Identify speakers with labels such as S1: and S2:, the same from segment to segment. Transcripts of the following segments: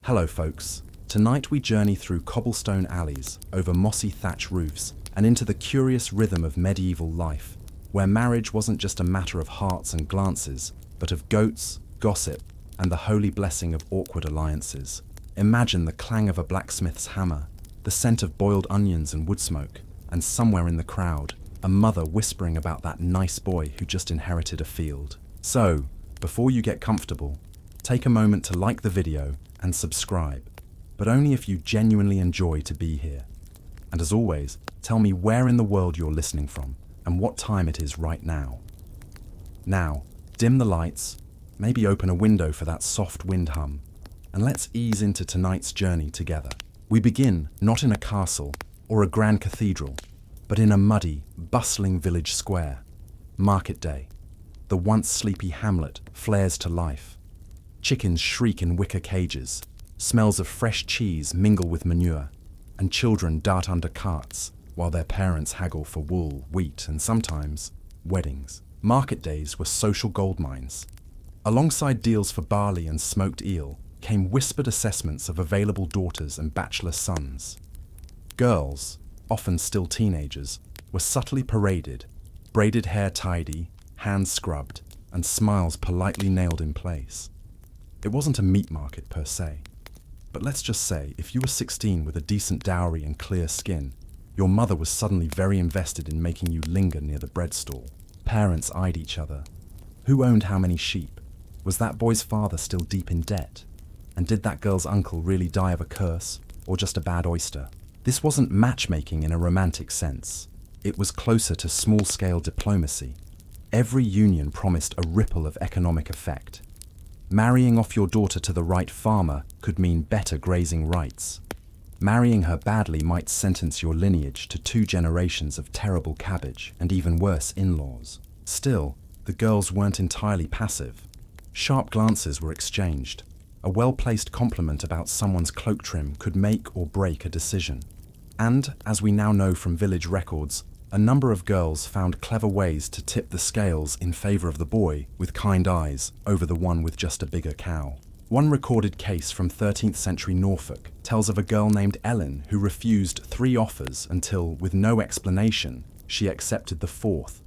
S1: Hello folks, tonight we journey through cobblestone alleys, over mossy thatch roofs, and into the curious rhythm of medieval life, where marriage wasn't just a matter of hearts and glances, but of goats, gossip, and the holy blessing of awkward alliances. Imagine the clang of a blacksmith's hammer, the scent of boiled onions and wood smoke, and somewhere in the crowd, a mother whispering about that nice boy who just inherited a field. So, before you get comfortable, take a moment to like the video and subscribe, but only if you genuinely enjoy to be here. And as always, tell me where in the world you're listening from and what time it is right now. Now, dim the lights, maybe open a window for that soft wind hum, and let's ease into tonight's journey together. We begin not in a castle or a grand cathedral, but in a muddy, bustling village square. Market day. The once sleepy hamlet flares to life. Chickens shriek in wicker cages, smells of fresh cheese mingle with manure, and children dart under carts while their parents haggle for wool, wheat, and sometimes weddings. Market days were social gold mines. Alongside deals for barley and smoked eel came whispered assessments of available daughters and bachelor sons. Girls, often still teenagers, were subtly paraded, braided hair tidy, hands scrubbed, and smiles politely nailed in place. It wasn't a meat market per se, but let's just say if you were 16 with a decent dowry and clear skin, your mother was suddenly very invested in making you linger near the bread stall. Parents eyed each other. Who owned how many sheep? Was that boy's father still deep in debt? And did that girl's uncle really die of a curse, or just a bad oyster? This wasn't matchmaking in a romantic sense. It was closer to small-scale diplomacy. Every union promised a ripple of economic effect. Marrying off your daughter to the right farmer could mean better grazing rights. Marrying her badly might sentence your lineage to 2 generations of terrible cabbage and even worse in-laws. Still, the girls weren't entirely passive. Sharp glances were exchanged. A well-placed compliment about someone's cloak trim could make or break a decision. And, as we now know from village records, a number of girls found clever ways to tip the scales in favor of the boy with kind eyes over the one with just a bigger cow. One recorded case from 13th century Norfolk tells of a girl named Ellen who refused 3 offers until, with no explanation, she accepted the 4th,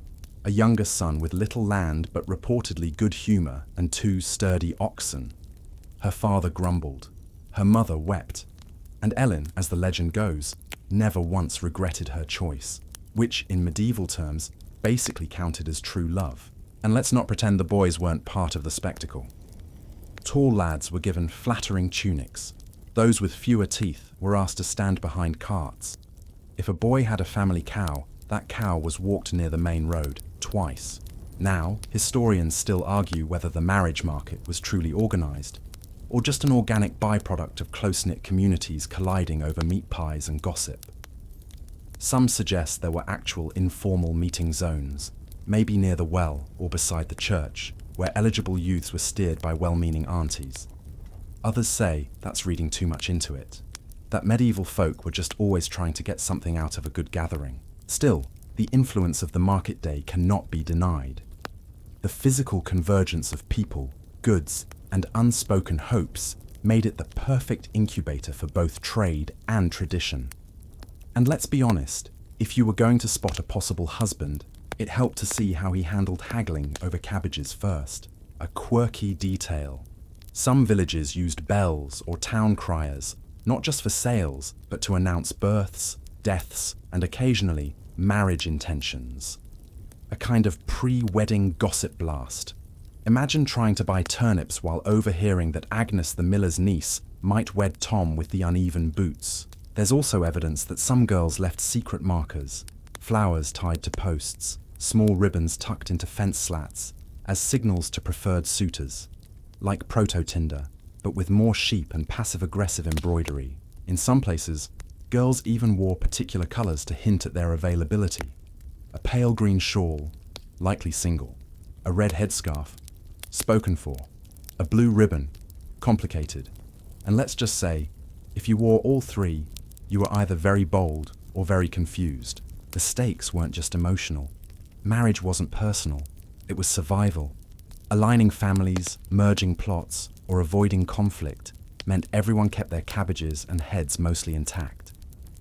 S1: a younger son with little land but reportedly good humor and 2 sturdy oxen. Her father grumbled, her mother wept, and Ellen, as the legend goes, never once regretted her choice, which, in medieval terms, basically counted as true love. And let's not pretend the boys weren't part of the spectacle. Tall lads were given flattering tunics. Those with fewer teeth were asked to stand behind carts. If a boy had a family cow, that cow was walked near the main road, twice. Now, historians still argue whether the marriage market was truly organized, or just an organic byproduct of close-knit communities colliding over meat pies and gossip. Some suggest there were actual informal meeting zones, maybe near the well or beside the church, where eligible youths were steered by well-meaning aunties. Others say that's reading too much into it, that medieval folk were just always trying to get something out of a good gathering. Still, the influence of the market day cannot be denied. The physical convergence of people, goods, and unspoken hopes made it the perfect incubator for both trade and tradition. And let's be honest, if you were going to spot a possible husband, it helped to see how he handled haggling over cabbages first. A quirky detail. Some villages used bells or town criers, not just for sales, but to announce births, deaths, and occasionally marriage intentions. A kind of pre-wedding gossip blast. Imagine trying to buy turnips while overhearing that Agnes the miller's niece might wed Tom with the uneven boots. There's also evidence that some girls left secret markers, flowers tied to posts, small ribbons tucked into fence slats, as signals to preferred suitors, like proto-TINDER, but with more sheep and passive-aggressive embroidery. In some places, girls even wore particular colors to hint at their availability. A pale green shawl, likely single, a red headscarf, spoken for, a blue ribbon, complicated, and let's just say, if you wore all 3, you were either very bold or very confused. The stakes weren't just emotional. Marriage wasn't personal, it was survival. Aligning families, merging plots, or avoiding conflict meant everyone kept their cabbages and heads mostly intact.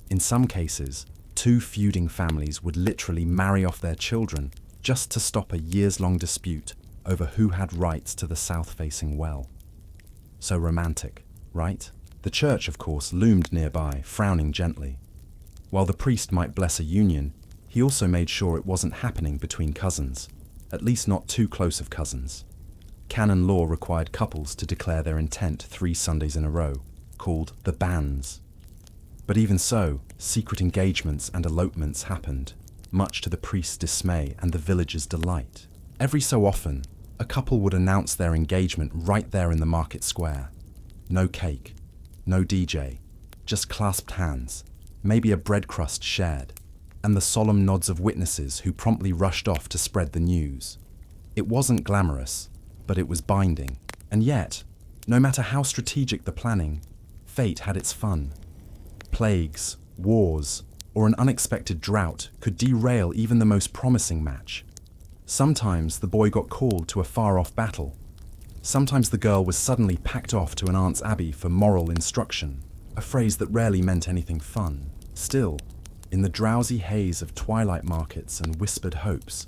S1: In some cases, two feuding families would literally marry off their children just to stop a years-long dispute over who had rights to the south-facing well. So romantic, right? The church, of course, loomed nearby, frowning gently. While the priest might bless a union, he also made sure it wasn't happening between cousins, at least not too close of cousins. Canon law required couples to declare their intent 3 Sundays in a row, called the banns. But even so, secret engagements and elopements happened, much to the priest's dismay and the villagers' delight. Every so often, a couple would announce their engagement right there in the market square. No cake, no DJ, just clasped hands, maybe a bread crust shared, and the solemn nods of witnesses who promptly rushed off to spread the news. It wasn't glamorous, but it was binding. And yet, no matter how strategic the planning, fate had its fun. Plagues, wars, or an unexpected drought could derail even the most promising match. Sometimes the boy got called to a far-off battle. Sometimes the girl was suddenly packed off to an aunt's abbey for moral instruction, a phrase that rarely meant anything fun. Still, in the drowsy haze of twilight markets and whispered hopes,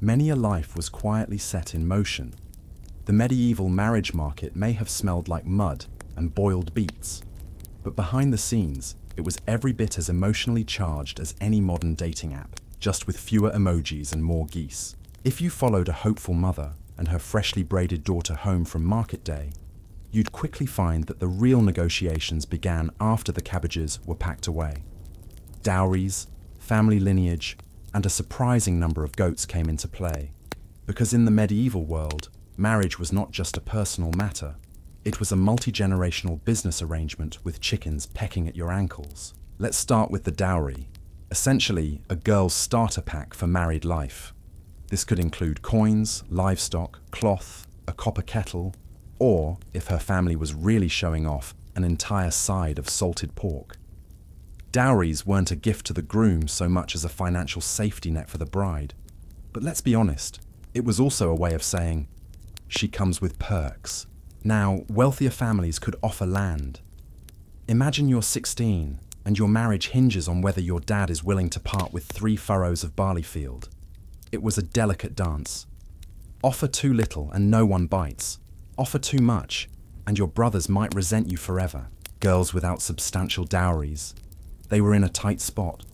S1: many a life was quietly set in motion. The medieval marriage market may have smelled like mud and boiled beets, but behind the scenes, it was every bit as emotionally charged as any modern dating app, just with fewer emojis and more geese. If you followed a hopeful mother and her freshly braided daughter home from market day, you'd quickly find that the real negotiations began after the cabbages were packed away. Dowries, family lineage, and a surprising number of goats came into play. Because in the medieval world, marriage was not just a personal matter. It was a multi-generational business arrangement with chickens pecking at your ankles. Let's start with the dowry, essentially a girl's starter pack for married life. This could include coins, livestock, cloth, a copper kettle, or, if her family was really showing off, an entire side of salted pork. Dowries weren't a gift to the groom so much as a financial safety net for the bride. But let's be honest, it was also a way of saying, she comes with perks. Now, wealthier families could offer land. Imagine you're 16 and your marriage hinges on whether your dad is willing to part with 3 furrows of barley field. It was a delicate dance. Offer too little and no one bites. Offer too much and your brothers might resent you forever. Girls without substantial dowries. They were in a tight spot,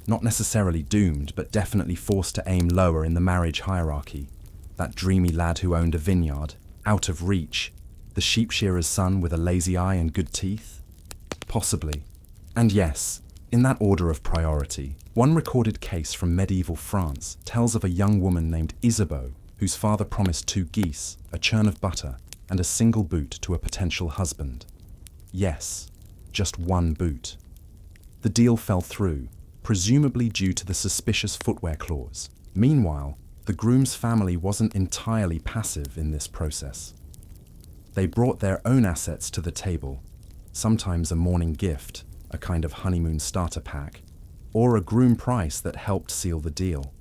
S1: not necessarily doomed, but definitely forced to aim lower in the marriage hierarchy. That dreamy lad who owned a vineyard, out of reach, the sheep shearer's son with a lazy eye and good teeth? Possibly. And yes, in that order of priority, one recorded case from medieval France tells of a young woman named Isabeau, whose father promised 2 geese, a churn of butter, and a single boot to a potential husband. Yes, just 1 boot. The deal fell through, presumably due to the suspicious footwear clause. Meanwhile, the groom's family wasn't entirely passive in this process. They brought their own assets to the table, sometimes a morning gift, a kind of honeymoon starter pack, or a groom price that helped seal the deal.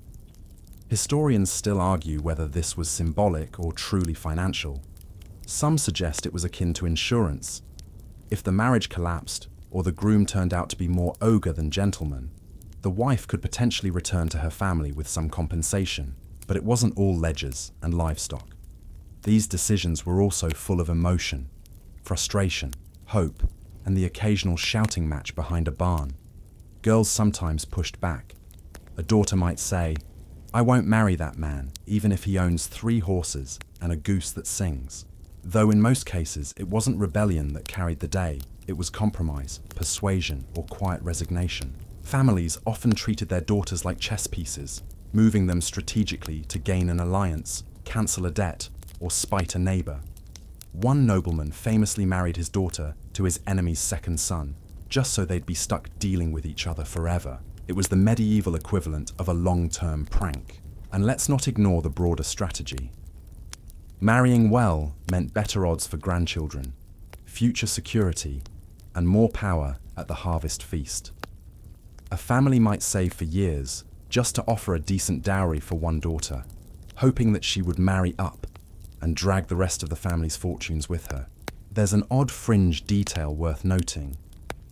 S1: Historians still argue whether this was symbolic or truly financial. Some suggest it was akin to insurance. If the marriage collapsed, or the groom turned out to be more ogre than gentleman, the wife could potentially return to her family with some compensation, but it wasn't all ledgers and livestock. These decisions were also full of emotion, frustration, hope, and the occasional shouting match behind a barn. Girls sometimes pushed back. A daughter might say, "I won't marry that man, even if he owns 3 horses and a goose that sings." Though in most cases, it wasn't rebellion that carried the day. It was compromise, persuasion, or quiet resignation. Families often treated their daughters like chess pieces, moving them strategically to gain an alliance, cancel a debt, or spite a neighbor. One nobleman famously married his daughter to his enemy's second son, just so they'd be stuck dealing with each other forever. It was the medieval equivalent of a long-term prank. And let's not ignore the broader strategy. Marrying well meant better odds for grandchildren, future security, and more power at the harvest feast. A family might save for years just to offer a decent dowry for one daughter, hoping that she would marry up and drag the rest of the family's fortunes with her. There's an odd fringe detail worth noting.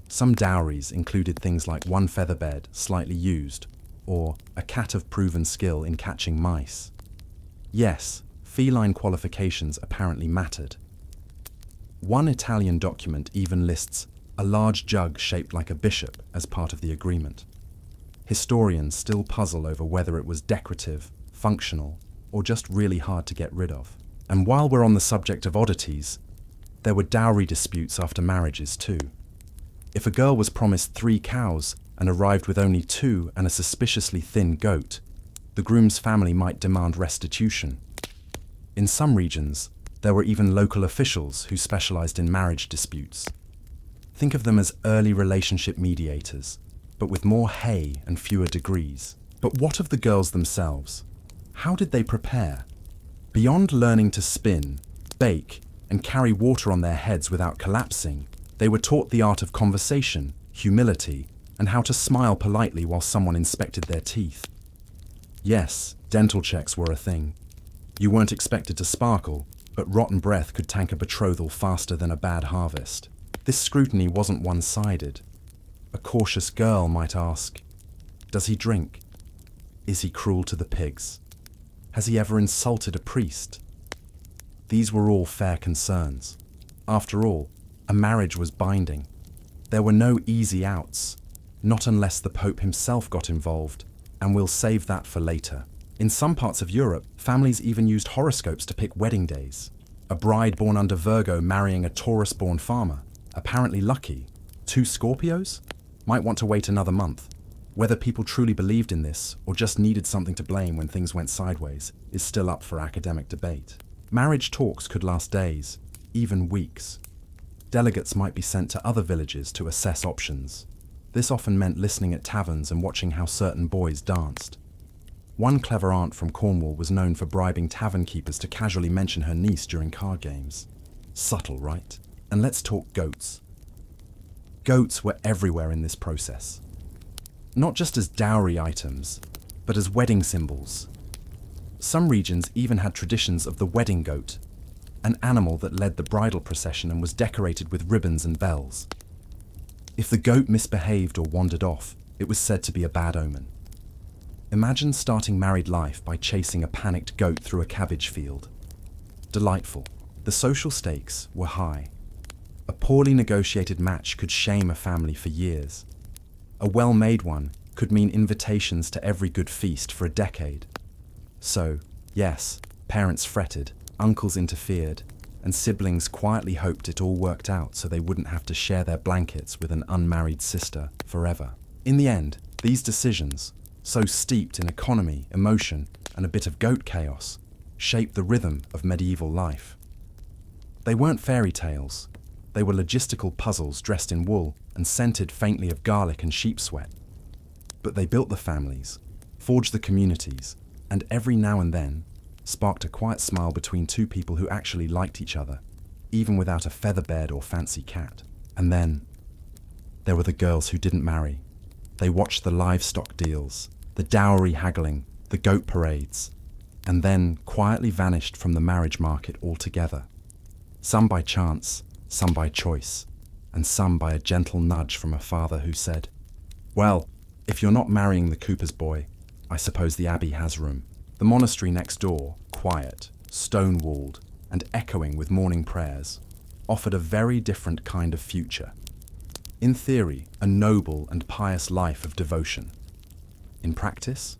S1: Some dowries included things like one feather bed, slightly used, or a cat of proven skill in catching mice. Yes, feline qualifications apparently mattered. One Italian document even lists a large jug shaped like a bishop as part of the agreement. Historians still puzzle over whether it was decorative, functional, or just really hard to get rid of. And while we're on the subject of oddities, there were dowry disputes after marriages too. If a girl was promised 3 cows and arrived with only 2 and a suspiciously thin goat, the groom's family might demand restitution. In some regions, there were even local officials who specialized in marriage disputes. Think of them as early relationship mediators, but with more hay and fewer degrees. But what of the girls themselves? How did they prepare? Beyond learning to spin, bake, and carry water on their heads without collapsing, they were taught the art of conversation, humility, and how to smile politely while someone inspected their teeth. Yes, dental checks were a thing. You weren't expected to sparkle, but rotten breath could tank a betrothal faster than a bad harvest. This scrutiny wasn't one-sided. A cautious girl might ask, does he drink? Is he cruel to the pigs? Has he ever insulted a priest? These were all fair concerns. After all, a marriage was binding. There were no easy outs, not unless the Pope himself got involved, and we'll save that for later. In some parts of Europe, families even used horoscopes to pick wedding days. A bride born under Virgo marrying a Taurus-born farmer, apparently lucky. 2 Scorpios? Might want to wait another month. Whether people truly believed in this, or just needed something to blame when things went sideways, is still up for academic debate. Marriage talks could last days, even weeks. Delegates might be sent to other villages to assess options. This often meant listening at taverns and watching how certain boys danced. One clever aunt from Cornwall was known for bribing tavern keepers to casually mention her niece during card games. Subtle, right? And let's talk goats. Goats were everywhere in this process. Not just as dowry items, but as wedding symbols. Some regions even had traditions of the wedding goat, an animal that led the bridal procession and was decorated with ribbons and bells. If the goat misbehaved or wandered off, it was said to be a bad omen. Imagine starting married life by chasing a panicked goat through a cabbage field. Delightful. The social stakes were high. A poorly negotiated match could shame a family for years. A well-made one could mean invitations to every good feast for a decade. So, yes, parents fretted, uncles interfered, and siblings quietly hoped it all worked out so they wouldn't have to share their blankets with an unmarried sister forever. In the end, these decisions, so steeped in economy, emotion, and a bit of goat chaos, shaped the rhythm of medieval life. They weren't fairy tales. They were logistical puzzles dressed in wool and scented faintly of garlic and sheep sweat. But they built the families, forged the communities, and every now and then sparked a quiet smile between 2 people who actually liked each other, even without a feather bed or fancy cat. And then, there were the girls who didn't marry. They watched the livestock deals, the dowry haggling, the goat parades, and then quietly vanished from the marriage market altogether. Some by chance, some by choice, and some by a gentle nudge from a father who said, "Well, if you're not marrying the cooper's boy, I suppose the abbey has room." The monastery next door, quiet, stone-walled, and echoing with morning prayers, offered a very different kind of future. In theory, a noble and pious life of devotion. In practice,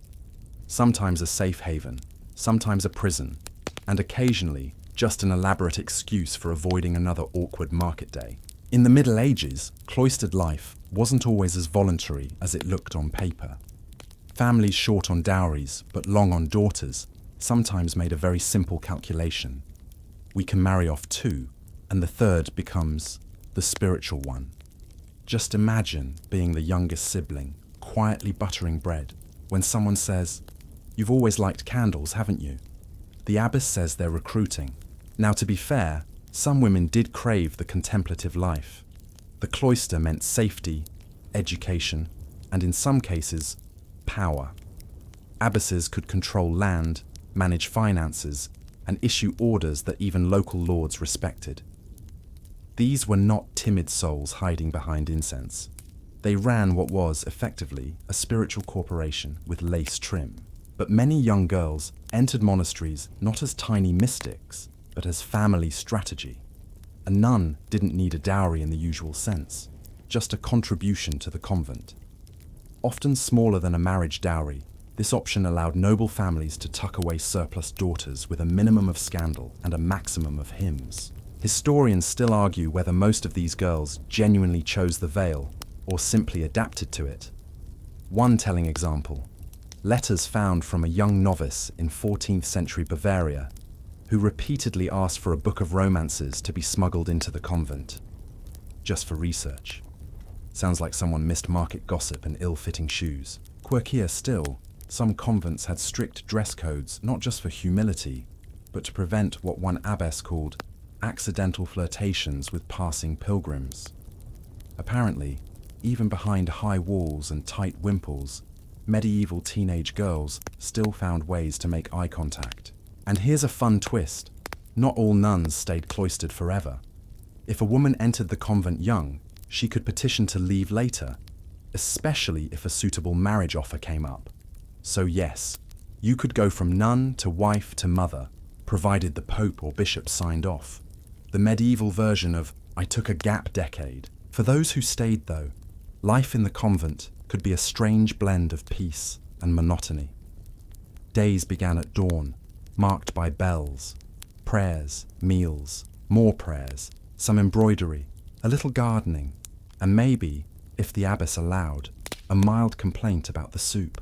S1: sometimes a safe haven, sometimes a prison, and occasionally just an elaborate excuse for avoiding another awkward market day. In the Middle Ages, cloistered life wasn't always as voluntary as it looked on paper. Families short on dowries, but long on daughters, sometimes made a very simple calculation. We can marry off 2, and the 3rd becomes the spiritual one. Just imagine being the youngest sibling, quietly buttering bread, when someone says, "You've always liked candles, haven't you?" The abbess says they're recruiting. Now, to be fair, some women did crave the contemplative life. The cloister meant safety, education, and in some cases, power. Abbesses could control land, manage finances, and issue orders that even local lords respected. These were not timid souls hiding behind incense. They ran what was, effectively, a spiritual corporation with lace trim. But many young girls entered monasteries not as tiny mystics, but as family strategy. A nun didn't need a dowry in the usual sense, just a contribution to the convent. Often smaller than a marriage dowry, this option allowed noble families to tuck away surplus daughters with a minimum of scandal and a maximum of hymns. Historians still argue whether most of these girls genuinely chose the veil or simply adapted to it. One telling example: letters found from a young novice in 14th century Bavaria who repeatedly asked for a book of romances to be smuggled into the convent, just for research. Sounds like someone missed market gossip and ill-fitting shoes. Quirkier still, some convents had strict dress codes not just for humility, but to prevent what one abbess called accidental flirtations with passing pilgrims. Apparently, even behind high walls and tight wimples, medieval teenage girls still found ways to make eye contact. And here's a fun twist: not all nuns stayed cloistered forever. If a woman entered the convent young, she could petition to leave later, especially if a suitable marriage offer came up. So yes, you could go from nun to wife to mother, provided the pope or bishop signed off. The medieval version of "I took a gap decade." For those who stayed though, life in the convent could be a strange blend of peace and monotony. Days began at dawn, marked by bells, prayers, meals, more prayers, some embroidery, a little gardening, and maybe, if the abbess allowed, a mild complaint about the soup.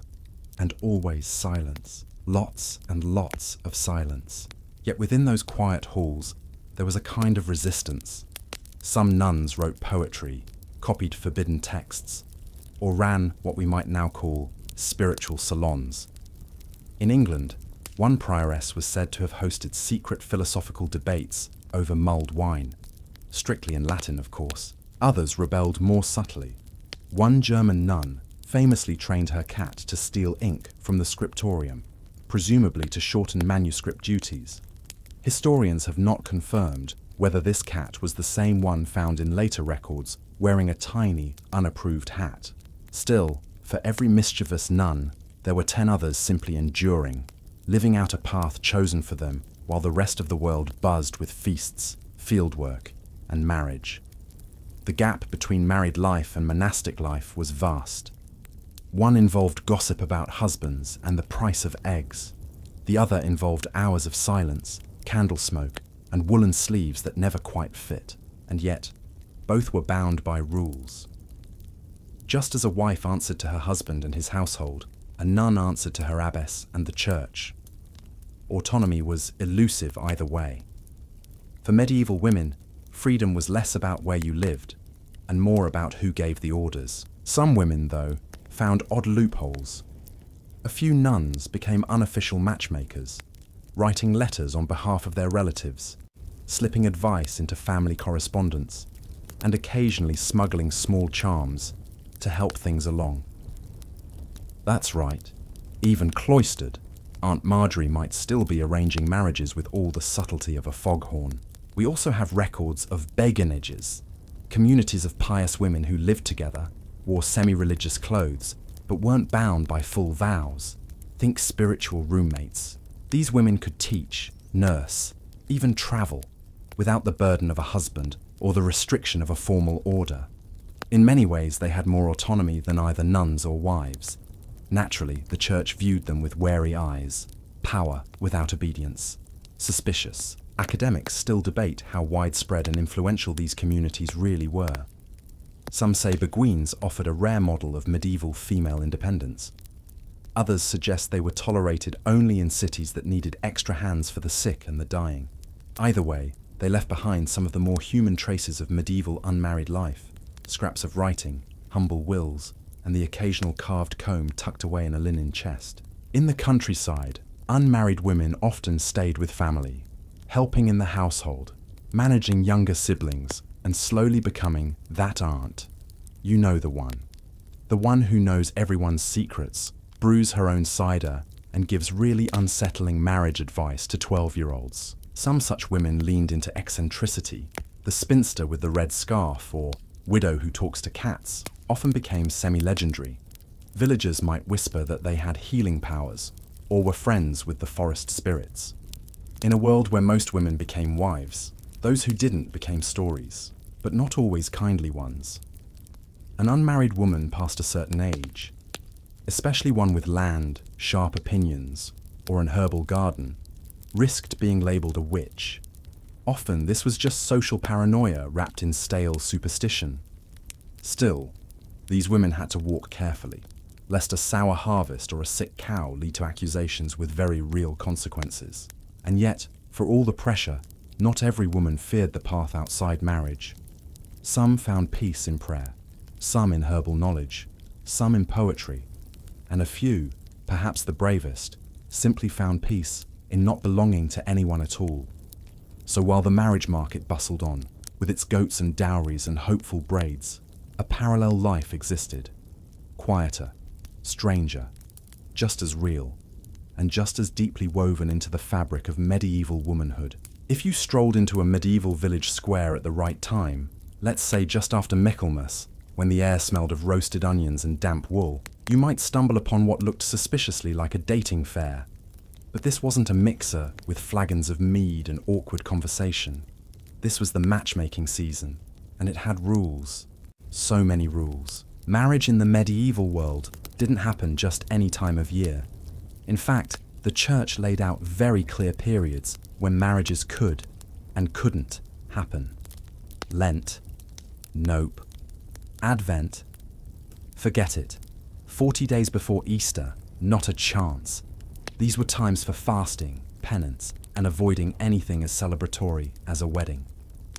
S1: And always silence, lots and lots of silence. Yet within those quiet halls, there was a kind of resistance. Some nuns wrote poetry, copied forbidden texts, or ran what we might now call spiritual salons. In England, one prioress was said to have hosted secret philosophical debates over mulled wine, strictly in Latin, of course. Others rebelled more subtly. One German nun famously trained her cat to steal ink from the scriptorium, presumably to shorten manuscript duties. Historians have not confirmed whether this cat was the same one found in later records wearing a tiny, unapproved hat. Still, for every mischievous nun, there were 10 others simply enduring, living out a path chosen for them while the rest of the world buzzed with feasts, fieldwork, and marriage. The gap between married life and monastic life was vast. One involved gossip about husbands and the price of eggs. The other involved hours of silence, candle smoke, and woolen sleeves that never quite fit. And yet, both were bound by rules. Just as a wife answered to her husband and his household, a nun answered to her abbess and the church. Autonomy was elusive either way. For medieval women, freedom was less about where you lived, and more about who gave the orders. Some women, though, found odd loopholes. A few nuns became unofficial matchmakers, writing letters on behalf of their relatives, slipping advice into family correspondence, and occasionally smuggling small charms to help things along. That's right, even cloistered, Aunt Marjorie might still be arranging marriages with all the subtlety of a foghorn. We also have records of begonages, communities of pious women who lived together, wore semi-religious clothes, but weren't bound by full vows. Think spiritual roommates. These women could teach, nurse, even travel, without the burden of a husband or the restriction of a formal order. In many ways, they had more autonomy than either nuns or wives. Naturally, the church viewed them with wary eyes. Power without obedience. Suspicious. Academics still debate how widespread and influential these communities really were. Some say Beguines offered a rare model of medieval female independence. Others suggest they were tolerated only in cities that needed extra hands for the sick and the dying. Either way, they left behind some of the more human traces of medieval unmarried life, scraps of writing, humble wills, and the occasional carved comb tucked away in a linen chest. In the countryside, unmarried women often stayed with family, helping in the household, managing younger siblings, and slowly becoming that aunt. You know the one. The one who knows everyone's secrets, brews her own cider, and gives really unsettling marriage advice to 12-year-olds. Some such women leaned into eccentricity, The spinster with the red scarf, or widow who talks to cats, often became semi-legendary. Villagers might whisper that they had healing powers, or were friends with the forest spirits. In a world where most women became wives, those who didn't became stories, but not always kindly ones. An unmarried woman past a certain age, especially one with land, sharp opinions, or an herbal garden, risked being labelled a witch. Often this was just social paranoia wrapped in stale superstition. Still, these women had to walk carefully, lest a sour harvest or a sick cow lead to accusations with very real consequences. And yet, for all the pressure, not every woman feared the path outside marriage. Some found peace in prayer, some in herbal knowledge, some in poetry, and a few, perhaps the bravest, simply found peace in not belonging to anyone at all. So while the marriage market bustled on, with its goats and dowries and hopeful braids, a parallel life existed, quieter, stranger, just as real, and just as deeply woven into the fabric of medieval womanhood. If you strolled into a medieval village square at the right time, let's say just after Michaelmas, when the air smelled of roasted onions and damp wool, you might stumble upon what looked suspiciously like a dating fair. But this wasn't a mixer with flagons of mead and awkward conversation. This was the matchmaking season, and it had rules. So many rules. Marriage in the medieval world didn't happen just any time of year. In fact, the church laid out very clear periods when marriages could and couldn't happen. Lent. Nope. Advent. Forget it. 40 days before Easter, not a chance. These were times for fasting, penance, and avoiding anything as celebratory as a wedding.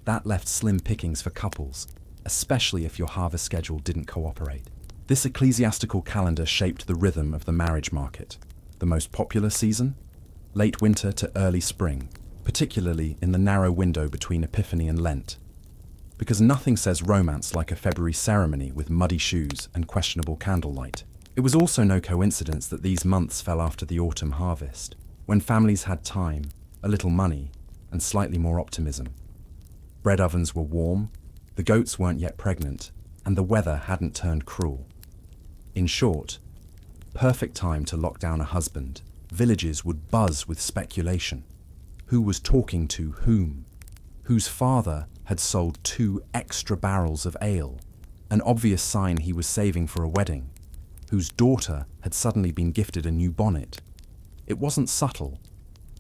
S1: That left slim pickings for couples, especially if your harvest schedule didn't cooperate. This ecclesiastical calendar shaped the rhythm of the marriage market. The most popular season? Late winter to early spring, particularly in the narrow window between Epiphany and Lent. Because nothing says romance like a February ceremony with muddy shoes and questionable candlelight. It was also no coincidence that these months fell after the autumn harvest, when families had time, a little money, and slightly more optimism. Bread ovens were warm, the goats weren't yet pregnant, and the weather hadn't turned cruel. In short, perfect time to lock down a husband. Villages would buzz with speculation. Who was talking to whom? Whose father had sold 2 extra barrels of ale, an obvious sign he was saving for a wedding? Whose daughter had suddenly been gifted a new bonnet? It wasn't subtle.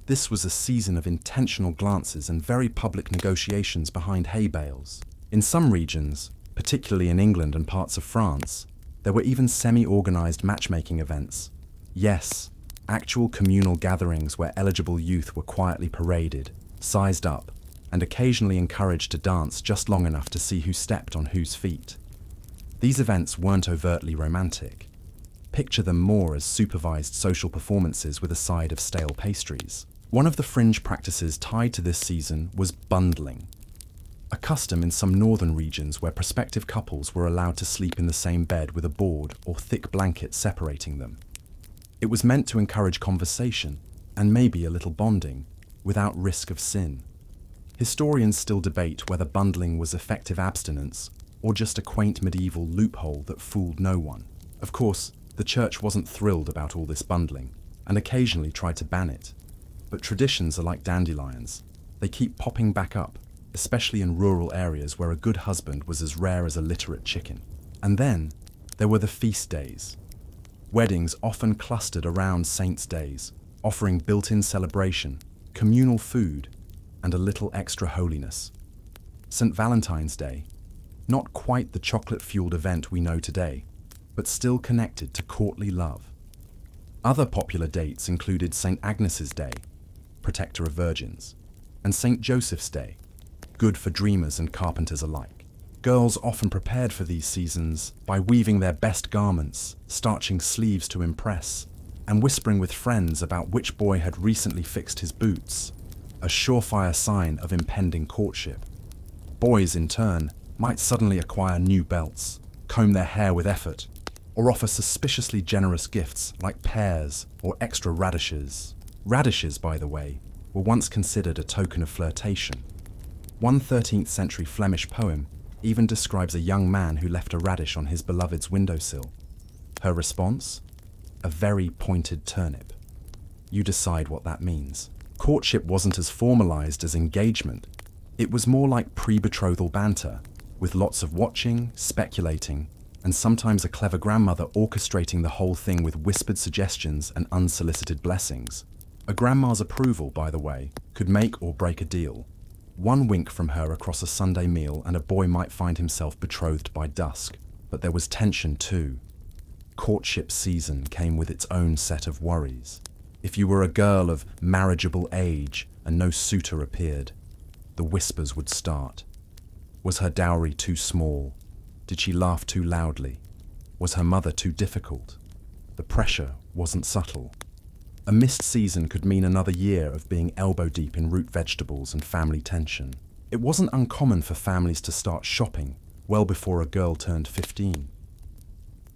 S1: This was a season of intentional glances and very public negotiations behind hay bales. In some regions, particularly in England and parts of France, there were even semi-organized matchmaking events. Yes, actual communal gatherings where eligible youth were quietly paraded, sized up, and occasionally encouraged to dance just long enough to see who stepped on whose feet. These events weren't overtly romantic. Picture them more as supervised social performances with a side of stale pastries. One of the fringe practices tied to this season was bundling, a custom in some northern regions where prospective couples were allowed to sleep in the same bed with a board or thick blanket separating them. It was meant to encourage conversation and maybe a little bonding without risk of sin. Historians still debate whether bundling was effective abstinence or just a quaint medieval loophole that fooled no one. Of course, the church wasn't thrilled about all this bundling and occasionally tried to ban it. But traditions are like dandelions. They keep popping back up, especially in rural areas where a good husband was as rare as a literate chicken. And then there were the feast days. Weddings often clustered around saints' days, offering built-in celebration, communal food, and a little extra holiness. St. Valentine's Day, not quite the chocolate-fueled event we know today, but still connected to courtly love. Other popular dates included St. Agnes's Day, protector of virgins, and St. Joseph's Day, good for dreamers and carpenters alike. Girls often prepared for these seasons by weaving their best garments, starching sleeves to impress, and whispering with friends about which boy had recently fixed his boots, a surefire sign of impending courtship. Boys, in turn, might suddenly acquire new belts, comb their hair with effort, or offer suspiciously generous gifts like pears or extra radishes. Radishes, by the way, were once considered a token of flirtation. One 13th century Flemish poem even describes a young man who left a radish on his beloved's windowsill. Her response? A very pointed turnip. You decide what that means. Courtship wasn't as formalized as engagement. It was more like pre-betrothal banter, with lots of watching, speculating, and sometimes a clever grandmother orchestrating the whole thing with whispered suggestions and unsolicited blessings. A grandma's approval, by the way, could make or break a deal. One wink from her across a Sunday meal and a boy might find himself betrothed by dusk. But there was tension too. Courtship season came with its own set of worries. If you were a girl of marriageable age and no suitor appeared, the whispers would start. Was her dowry too small? Did she laugh too loudly? Was her mother too difficult? The pressure wasn't subtle. A missed season could mean another year of being elbow-deep in root vegetables and family tension. It wasn't uncommon for families to start shopping well before a girl turned 15.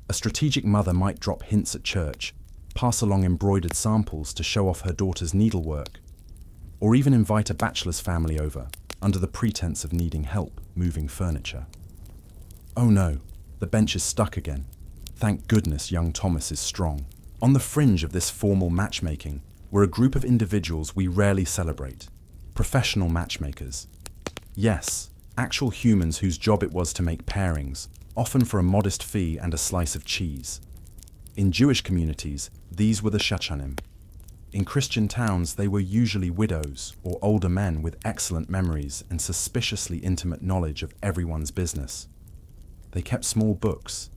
S1: A strategic mother might drop hints at church, pass along embroidered samples to show off her daughter's needlework, or even invite a bachelor's family over under the pretense of needing help moving furniture. Oh no, the bench is stuck again. Thank goodness young Thomas is strong. On the fringe of this formal matchmaking were a group of individuals we rarely celebrate. Professional matchmakers. Yes, actual humans whose job it was to make pairings, often for a modest fee and a slice of cheese. In Jewish communities, these were the shachanim. In Christian towns, they were usually widows or older men with excellent memories and suspiciously intimate knowledge of everyone's business. They kept small books,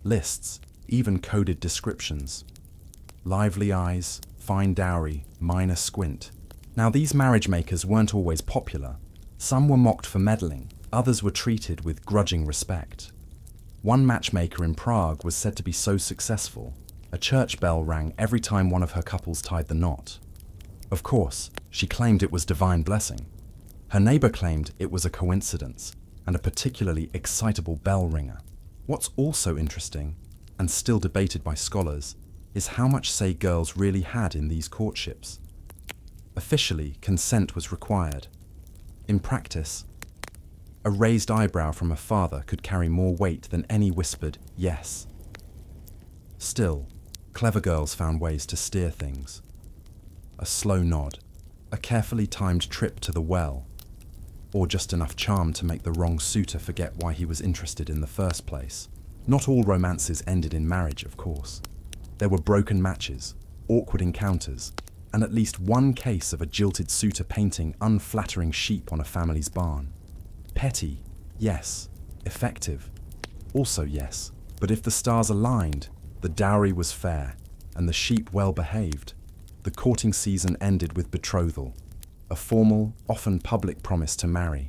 S1: lists, even coded descriptions. Lively eyes, fine dowry, minor squint. Now these marriage makers weren't always popular. Some were mocked for meddling, others were treated with grudging respect. One matchmaker in Prague was said to be so successful, a church bell rang every time one of her couples tied the knot. Of course, she claimed it was divine blessing. Her neighbor claimed it was a coincidence and a particularly excitable bell ringer. What's also interesting, and still debated by scholars, is how much say girls really had in these courtships. Officially, consent was required. In practice, a raised eyebrow from a father could carry more weight than any whispered yes. Still, clever girls found ways to steer things. A slow nod, a carefully timed trip to the well, or just enough charm to make the wrong suitor forget why he was interested in the first place. Not all romances ended in marriage, of course. There were broken matches, awkward encounters, and at least one case of a jilted suitor painting unflattering sheep on a family's barn. Petty, yes. Effective, also yes. But if the stars aligned, the dowry was fair, and the sheep well behaved, the courting season ended with betrothal, a formal, often public promise to marry.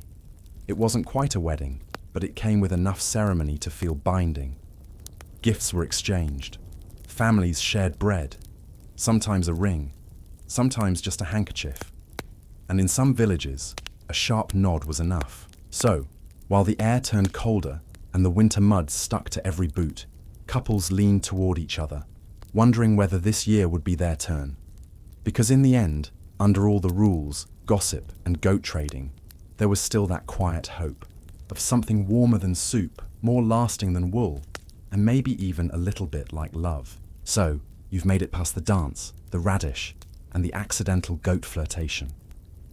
S1: It wasn't quite a wedding, but it came with enough ceremony to feel binding. Gifts were exchanged. Families shared bread, sometimes a ring, sometimes just a handkerchief. And in some villages, a sharp nod was enough. So, while the air turned colder and the winter mud stuck to every boot, couples leaned toward each other, wondering whether this year would be their turn. Because in the end, under all the rules, gossip, and goat trading, there was still that quiet hope of something warmer than soup, more lasting than wool, and maybe even a little bit like love. So, you've made it past the dance, the radish, and the accidental goat flirtation.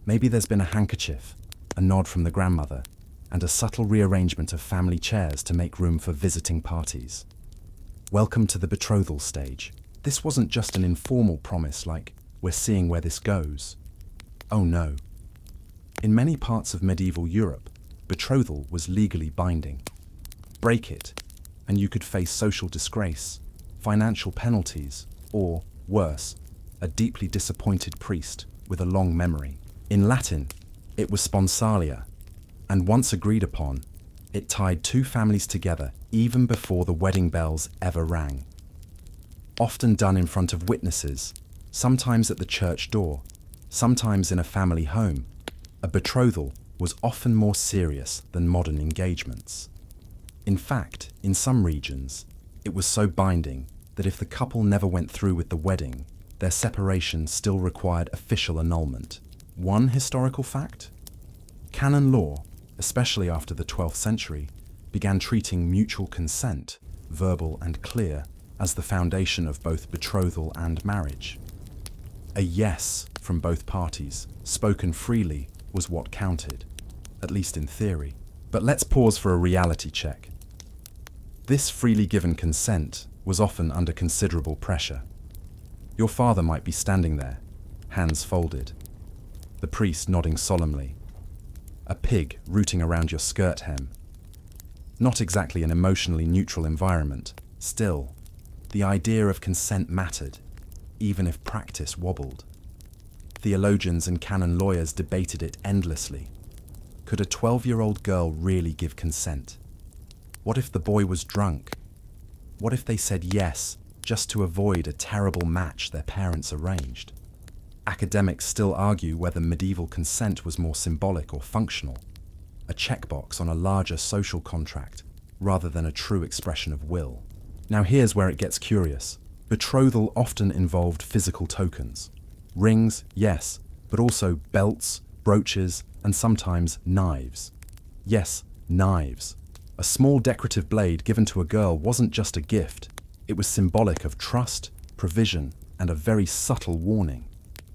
S1: Maybe there's been a handkerchief, a nod from the grandmother, and a subtle rearrangement of family chairs to make room for visiting parties. Welcome to the betrothal stage. This wasn't just an informal promise like, we're seeing where this goes. Oh no. In many parts of medieval Europe, betrothal was legally binding. Break it, and you could face social disgrace, financial penalties, or, worse, a deeply disappointed priest with a long memory. In Latin, it was sponsalia, and once agreed upon, it tied two families together even before the wedding bells ever rang. Often done in front of witnesses, sometimes at the church door, sometimes in a family home, a betrothal was often more serious than modern engagements. In fact, in some regions, it was so binding that if the couple never went through with the wedding, their separation still required official annulment. One historical fact? Canon law, especially after the 12th century, began treating mutual consent, verbal and clear, as the foundation of both betrothal and marriage. A yes from both parties, spoken freely, was what counted, at least in theory. But let's pause for a reality check. This freely given consent was often under considerable pressure. Your father might be standing there, hands folded, the priest nodding solemnly, a pig rooting around your skirt hem. Not exactly an emotionally neutral environment. Still, the idea of consent mattered, even if practice wobbled. Theologians and canon lawyers debated it endlessly. Could a 12-year-old girl really give consent? What if the boy was drunk? What if they said yes just to avoid a terrible match their parents arranged? Academics still argue whether medieval consent was more symbolic or functional, a checkbox on a larger social contract rather than a true expression of will. Now here's where it gets curious. Betrothal often involved physical tokens. Rings, yes, but also belts, brooches, and sometimes knives. Yes, knives. A small decorative blade given to a girl wasn't just a gift. It was symbolic of trust, provision, and a very subtle warning.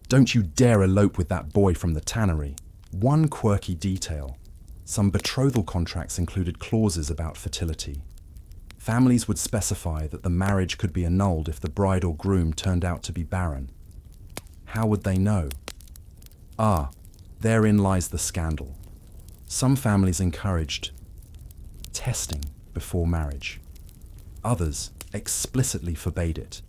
S1: Don't you dare elope with that boy from the tannery. One quirky detail. Some betrothal contracts included clauses about fertility. Families would specify that the marriage could be annulled if the bride or groom turned out to be barren. How would they know? Ah, therein lies the scandal. Some families encouraged testing before marriage. Others explicitly forbade it.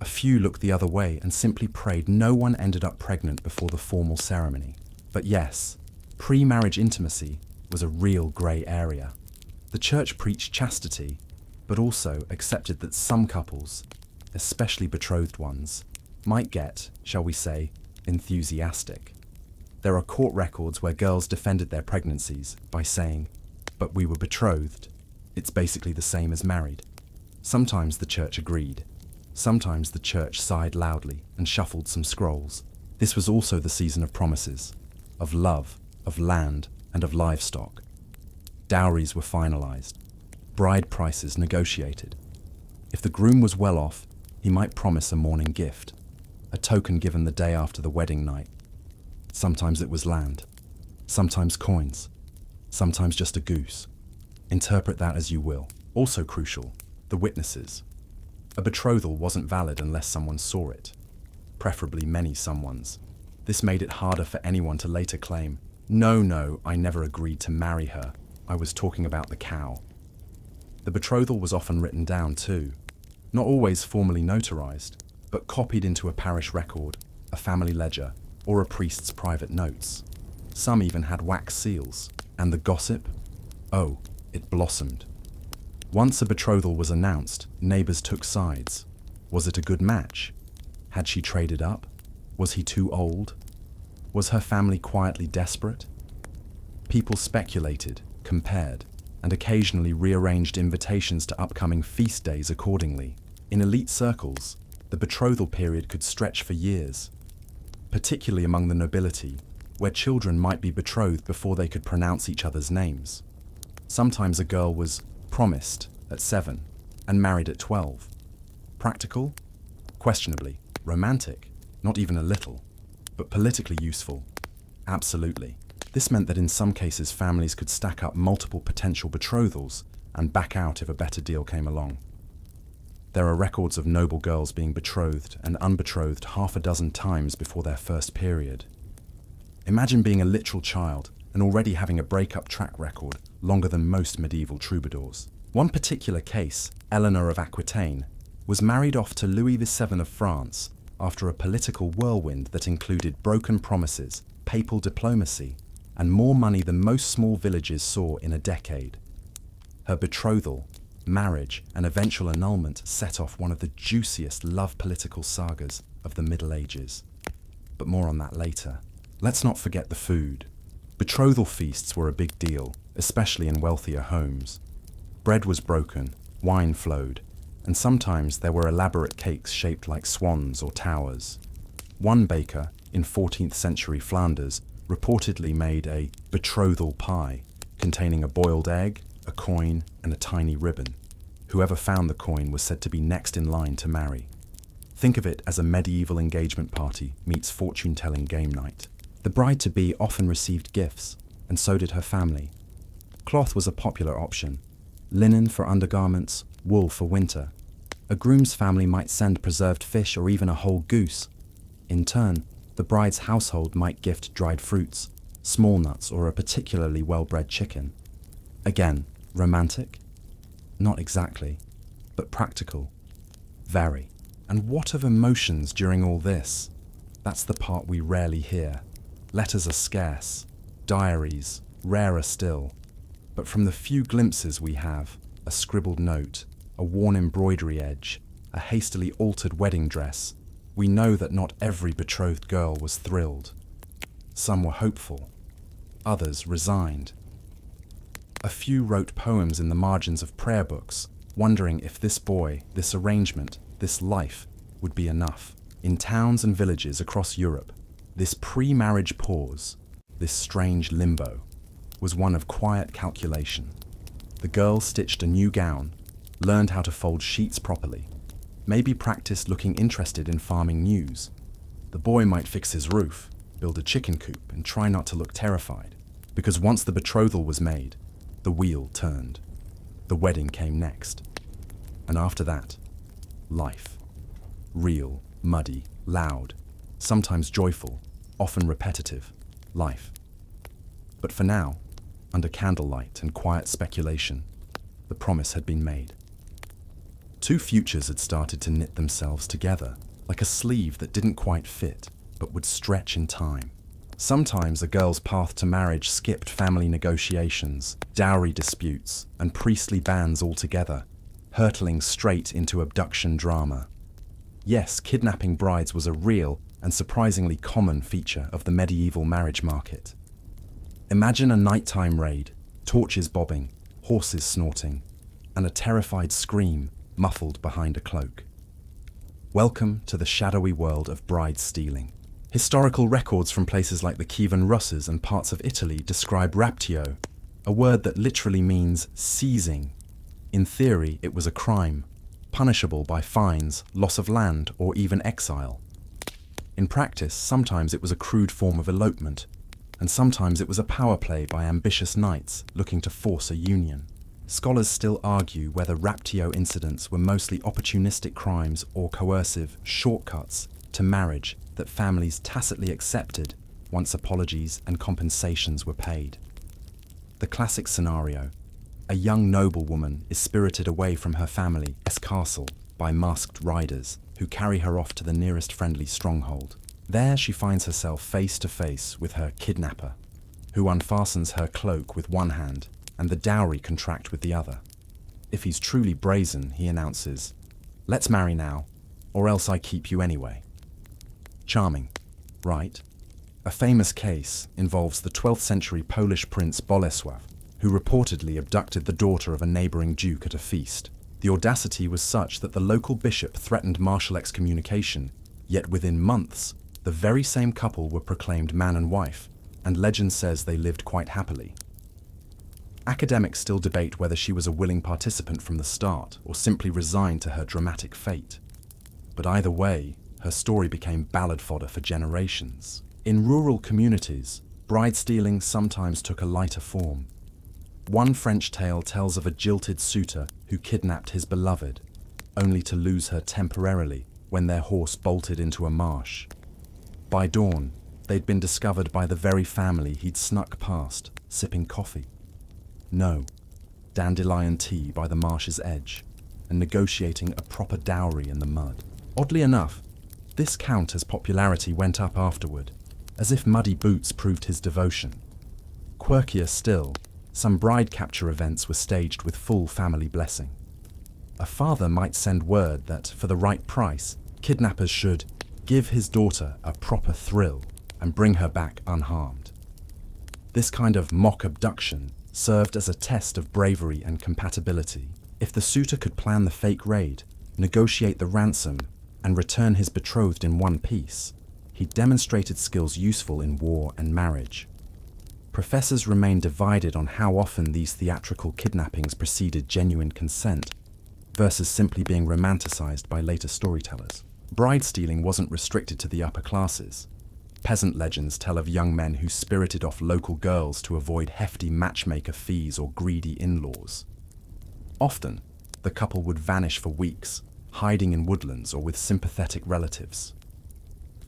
S1: A few looked the other way and simply prayed no one ended up pregnant before the formal ceremony. But yes, pre-marriage intimacy was a real grey area. The church preached chastity, but also accepted that some couples, especially betrothed ones, might get, shall we say, enthusiastic. There are court records where girls defended their pregnancies by saying, "But we were betrothed. It's basically the same as married." Sometimes the church agreed. Sometimes the church sighed loudly and shuffled some scrolls. This was also the season of promises, of love, of land, and of livestock. Dowries were finalized. Bride prices negotiated. If the groom was well off, he might promise a morning gift, a token given the day after the wedding night. Sometimes it was land, sometimes coins, sometimes just a goose. Interpret that as you will. Also crucial, the witnesses. A betrothal wasn't valid unless someone saw it, preferably many someones. This made it harder for anyone to later claim, no, I never agreed to marry her. I was talking about the cow. The betrothal was often written down too, not always formally notarized, but copied into a parish record, a family ledger, or a priest's private notes. Some even had wax seals. And the gossip? Oh, it blossomed. Once a betrothal was announced, neighbors took sides. Was it a good match? Had she traded up? Was he too old? Was her family quietly desperate? People speculated, compared, and occasionally rearranged invitations to upcoming feast days accordingly. In elite circles, the betrothal period could stretch for years, particularly among the nobility, where children might be betrothed before they could pronounce each other's names. Sometimes a girl was promised at 7 and married at 12. Practical? Questionably. Romantic? Not even a little. But politically useful? Absolutely. This meant that in some cases families could stack up multiple potential betrothals and back out if a better deal came along. There are records of noble girls being betrothed and unbetrothed half a dozen times before their first period. Imagine being a literal child and already having a breakup track record longer than most medieval troubadours. One particular case, Eleanor of Aquitaine, was married off to Louis VII of France after a political whirlwind that included broken promises, papal diplomacy, and more money than most small villages saw in a decade. Her betrothal, marriage, and eventual annulment set off one of the juiciest love political sagas of the Middle Ages. But more on that later. Let's not forget the food. Betrothal feasts were a big deal, especially in wealthier homes. Bread was broken, wine flowed, and sometimes there were elaborate cakes shaped like swans or towers. One baker, in 14th century Flanders, reportedly made a betrothal pie, containing a boiled egg, a coin, and a tiny ribbon. Whoever found the coin was said to be next in line to marry. Think of it as a medieval engagement party meets fortune-telling game night. The bride-to-be often received gifts, and so did her family. Cloth was a popular option. Linen for undergarments, wool for winter. A groom's family might send preserved fish or even a whole goose. In turn, the bride's household might gift dried fruits, small nuts, or a particularly well-bred chicken. Again, romantic? Not exactly, but practical. Very. And what of emotions during all this? That's the part we rarely hear. Letters are scarce, diaries rarer still. But from the few glimpses we have, a scribbled note, a worn embroidery edge, a hastily altered wedding dress, we know that not every betrothed girl was thrilled. Some were hopeful, others resigned. A few wrote poems in the margins of prayer books, wondering if this boy, this arrangement, this life would be enough. In towns and villages across Europe, this pre-marriage pause, this strange limbo, was one of quiet calculation. The girl stitched a new gown, learned how to fold sheets properly, maybe practiced looking interested in farming news. The boy might fix his roof, build a chicken coop, and try not to look terrified, because once the betrothal was made, the wheel turned. The wedding came next. And after that, life. Real, muddy, loud, sometimes joyful, often repetitive, life. But for now, under candlelight and quiet speculation, the promise had been made. Two futures had started to knit themselves together, like a sleeve that didn't quite fit, but would stretch in time. Sometimes a girl's path to marriage skipped family negotiations, dowry disputes, and priestly bans altogether, hurtling straight into abduction drama. Yes, kidnapping brides was a real and surprisingly common feature of the medieval marriage market. Imagine a nighttime raid, torches bobbing, horses snorting, and a terrified scream muffled behind a cloak. Welcome to the shadowy world of bride stealing. Historical records from places like the Kievan Russes and parts of Italy describe raptio, a word that literally means seizing. In theory, it was a crime, punishable by fines, loss of land, or even exile. In practice, sometimes it was a crude form of elopement, and sometimes it was a power play by ambitious knights looking to force a union. Scholars still argue whether raptio incidents were mostly opportunistic crimes or coercive shortcuts to marriage that families tacitly accepted once apologies and compensations were paid. The classic scenario: a young noblewoman is spirited away from her family's castle by masked riders who carry her off to the nearest friendly stronghold. There she finds herself face to face with her kidnapper, who unfastens her cloak with one hand and the dowry contract with the other. If he's truly brazen, he announces, "Let's marry now, or else I keep you anyway." Charming, right? A famous case involves the 12th century Polish prince Bolesław, who reportedly abducted the daughter of a neighboring duke at a feast. The audacity was such that the local bishop threatened martial excommunication, yet within months, the very same couple were proclaimed man and wife, and legend says they lived quite happily. Academics still debate whether she was a willing participant from the start or simply resigned to her dramatic fate. But either way, her story became ballad fodder for generations. In rural communities, bride stealing sometimes took a lighter form. One French tale tells of a jilted suitor who kidnapped his beloved, only to lose her temporarily when their horse bolted into a marsh. By dawn, they'd been discovered by the very family he'd snuck past, sipping coffee. No, dandelion tea by the marsh's edge, and negotiating a proper dowry in the mud. Oddly enough, this count as popularity went up afterward, as if muddy boots proved his devotion. Quirkier still, some bride capture events were staged with full family blessing. A father might send word that, for the right price, kidnappers should give his daughter a proper thrill and bring her back unharmed. This kind of mock abduction served as a test of bravery and compatibility. If the suitor could plan the fake raid, negotiate the ransom, and return his betrothed in one piece, he demonstrated skills useful in war and marriage. Professors remain divided on how often these theatrical kidnappings preceded genuine consent versus simply being romanticized by later storytellers. Bride stealing wasn't restricted to the upper classes. Peasant legends tell of young men who spirited off local girls to avoid hefty matchmaker fees or greedy in-laws. Often, the couple would vanish for weeks, hiding in woodlands or with sympathetic relatives.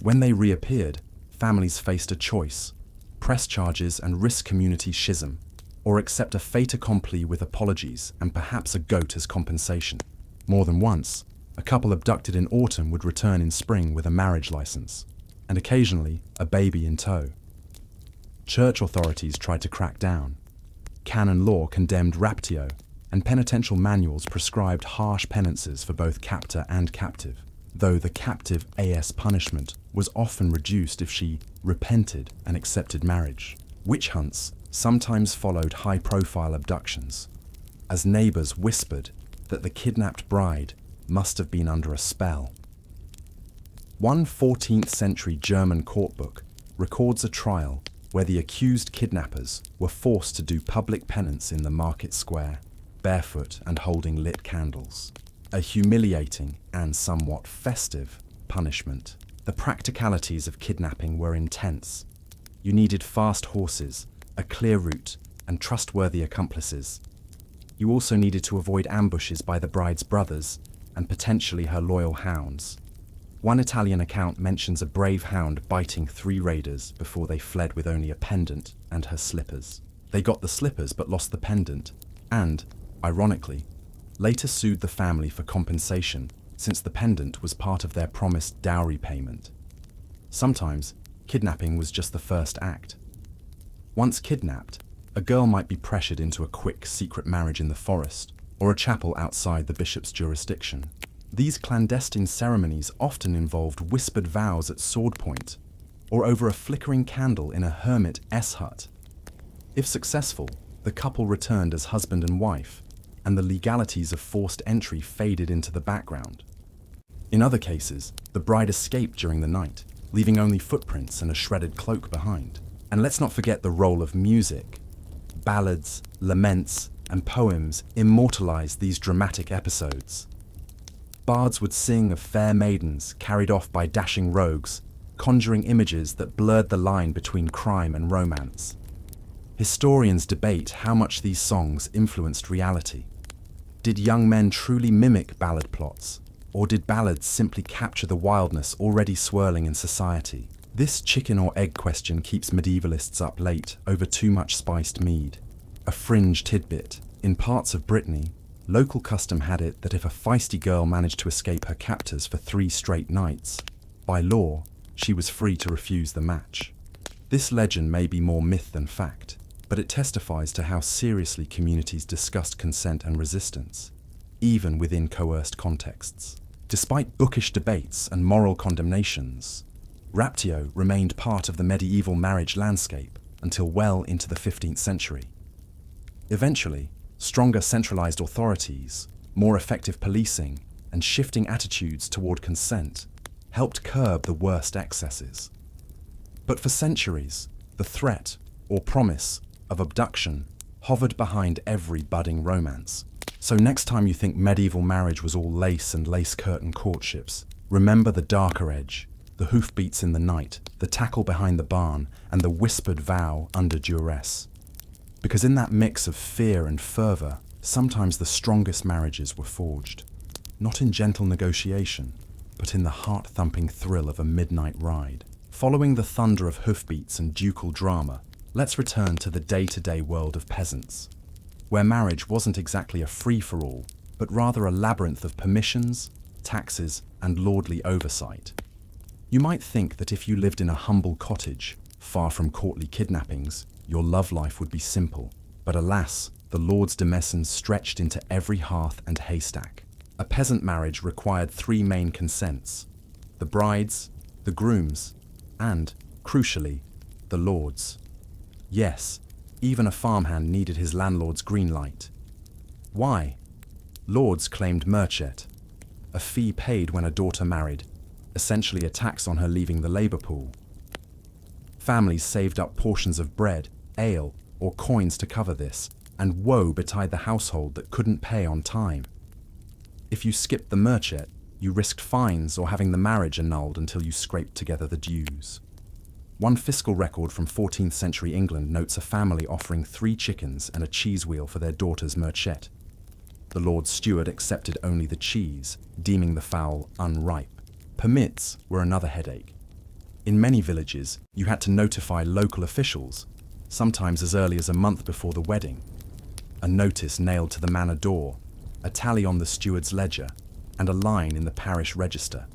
S1: When they reappeared, families faced a choice: press charges and risk community schism, or accept a fait accompli with apologies and perhaps a goat as compensation. More than once, a couple abducted in autumn would return in spring with a marriage license, and occasionally a baby in tow. Church authorities tried to crack down. Canon law condemned raptio, and penitential manuals prescribed harsh penances for both captor and captive, though the captive AS punishment was often reduced if she repented and accepted marriage. Witch hunts sometimes followed high-profile abductions, as neighbors whispered that the kidnapped bride must have been under a spell. One 14th century German court book records a trial where the accused kidnappers were forced to do public penance in the market square, barefoot and holding lit candles. A humiliating and somewhat festive punishment. The practicalities of kidnapping were intense. You needed fast horses, a clear route, and trustworthy accomplices. You also needed to avoid ambushes by the bride's brothers and potentially her loyal hounds. One Italian account mentions a brave hound biting 3 raiders before they fled with only a pendant and her slippers. They got the slippers but lost the pendant and, ironically, later sued the family for compensation since the pendant was part of their promised dowry payment. Sometimes, kidnapping was just the first act. Once kidnapped, a girl might be pressured into a quick secret marriage in the forest or a chapel outside the bishop's jurisdiction. These clandestine ceremonies often involved whispered vows at sword point or over a flickering candle in a hermit hut. If successful, the couple returned as husband and wife, and the legalities of forced entry faded into the background. In other cases, the bride escaped during the night, leaving only footprints and a shredded cloak behind. And let's not forget the role of music. Ballads, laments, and poems immortalized these dramatic episodes. Bards would sing of fair maidens carried off by dashing rogues, conjuring images that blurred the line between crime and romance. Historians debate how much these songs influenced reality. Did young men truly mimic ballad plots, or did ballads simply capture the wildness already swirling in society? This chicken or egg question keeps medievalists up late over too much spiced mead. A fringe tidbit: in parts of Brittany, local custom had it that if a feisty girl managed to escape her captors for 3 straight nights, by law, she was free to refuse the match. This legend may be more myth than fact, but it testifies to how seriously communities discussed consent and resistance, even within coerced contexts. Despite bookish debates and moral condemnations, raptio remained part of the medieval marriage landscape until well into the 15th century. Eventually, stronger centralized authorities, more effective policing, and shifting attitudes toward consent helped curb the worst excesses. But for centuries, the threat, or promise, of abduction hovered behind every budding romance. So next time you think medieval marriage was all lace and lace-curtain courtships, remember the darker edge, the hoofbeats in the night, the tackle behind the barn, and the whispered vow under duress. Because in that mix of fear and fervor, sometimes the strongest marriages were forged. Not in gentle negotiation, but in the heart-thumping thrill of a midnight ride. Following the thunder of hoofbeats and ducal drama, let's return to the day-to-day world of peasants, where marriage wasn't exactly a free-for-all, but rather a labyrinth of permissions, taxes, and lordly oversight. You might think that if you lived in a humble cottage, far from courtly kidnappings, your love life would be simple. But alas, the lord's demesnes stretched into every hearth and haystack. A peasant marriage required 3 main consents: the bride's, the groom's, and, crucially, the lord's. Yes, even a farmhand needed his landlord's green light. Why? Lords claimed merchet, a fee paid when a daughter married, essentially a tax on her leaving the labour pool. Families saved up portions of bread ale, or coins to cover this, and woe betide the household that couldn't pay on time. If you skipped the merchet, you risked fines or having the marriage annulled until you scraped together the dues. One fiscal record from 14th century England notes a family offering 3 chickens and a cheese wheel for their daughter's merchet. The Lord Steward accepted only the cheese, deeming the fowl unripe. Permits were another headache. In many villages, you had to notify local officials, sometimes as early as a month before the wedding. A notice nailed to the manor door, a tally on the steward's ledger, and a line in the parish register.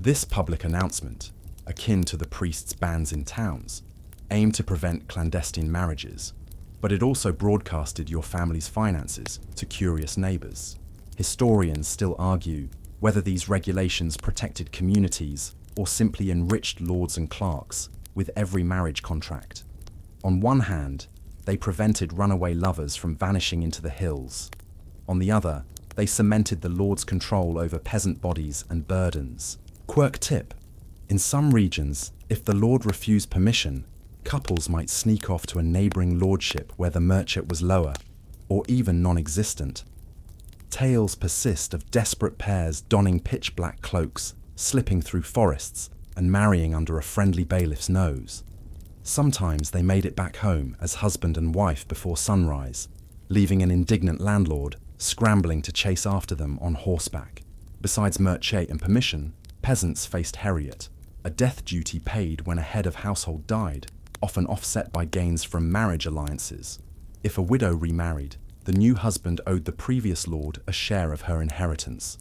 S1: This public announcement, akin to the priest's bans in towns, aimed to prevent clandestine marriages, but it also broadcasted your family's finances to curious neighbors. Historians still argue whether these regulations protected communities or simply enriched lords and clerks with every marriage contract. On one hand, they prevented runaway lovers from vanishing into the hills. On the other, they cemented the lord's control over peasant bodies and burdens. Quirk tip: in some regions, if the lord refused permission, couples might sneak off to a neighbouring lordship where the merchet was lower, or even non-existent. Tales persist of desperate pairs donning pitch-black cloaks, slipping through forests, and marrying under a friendly bailiff's nose. Sometimes they made it back home as husband and wife before sunrise, leaving an indignant landlord scrambling to chase after them on horseback. Besides merchet and permission, peasants faced heriot, a death duty paid when a head of household died, often offset by gains from marriage alliances. If a widow remarried, the new husband owed the previous lord a share of her inheritance.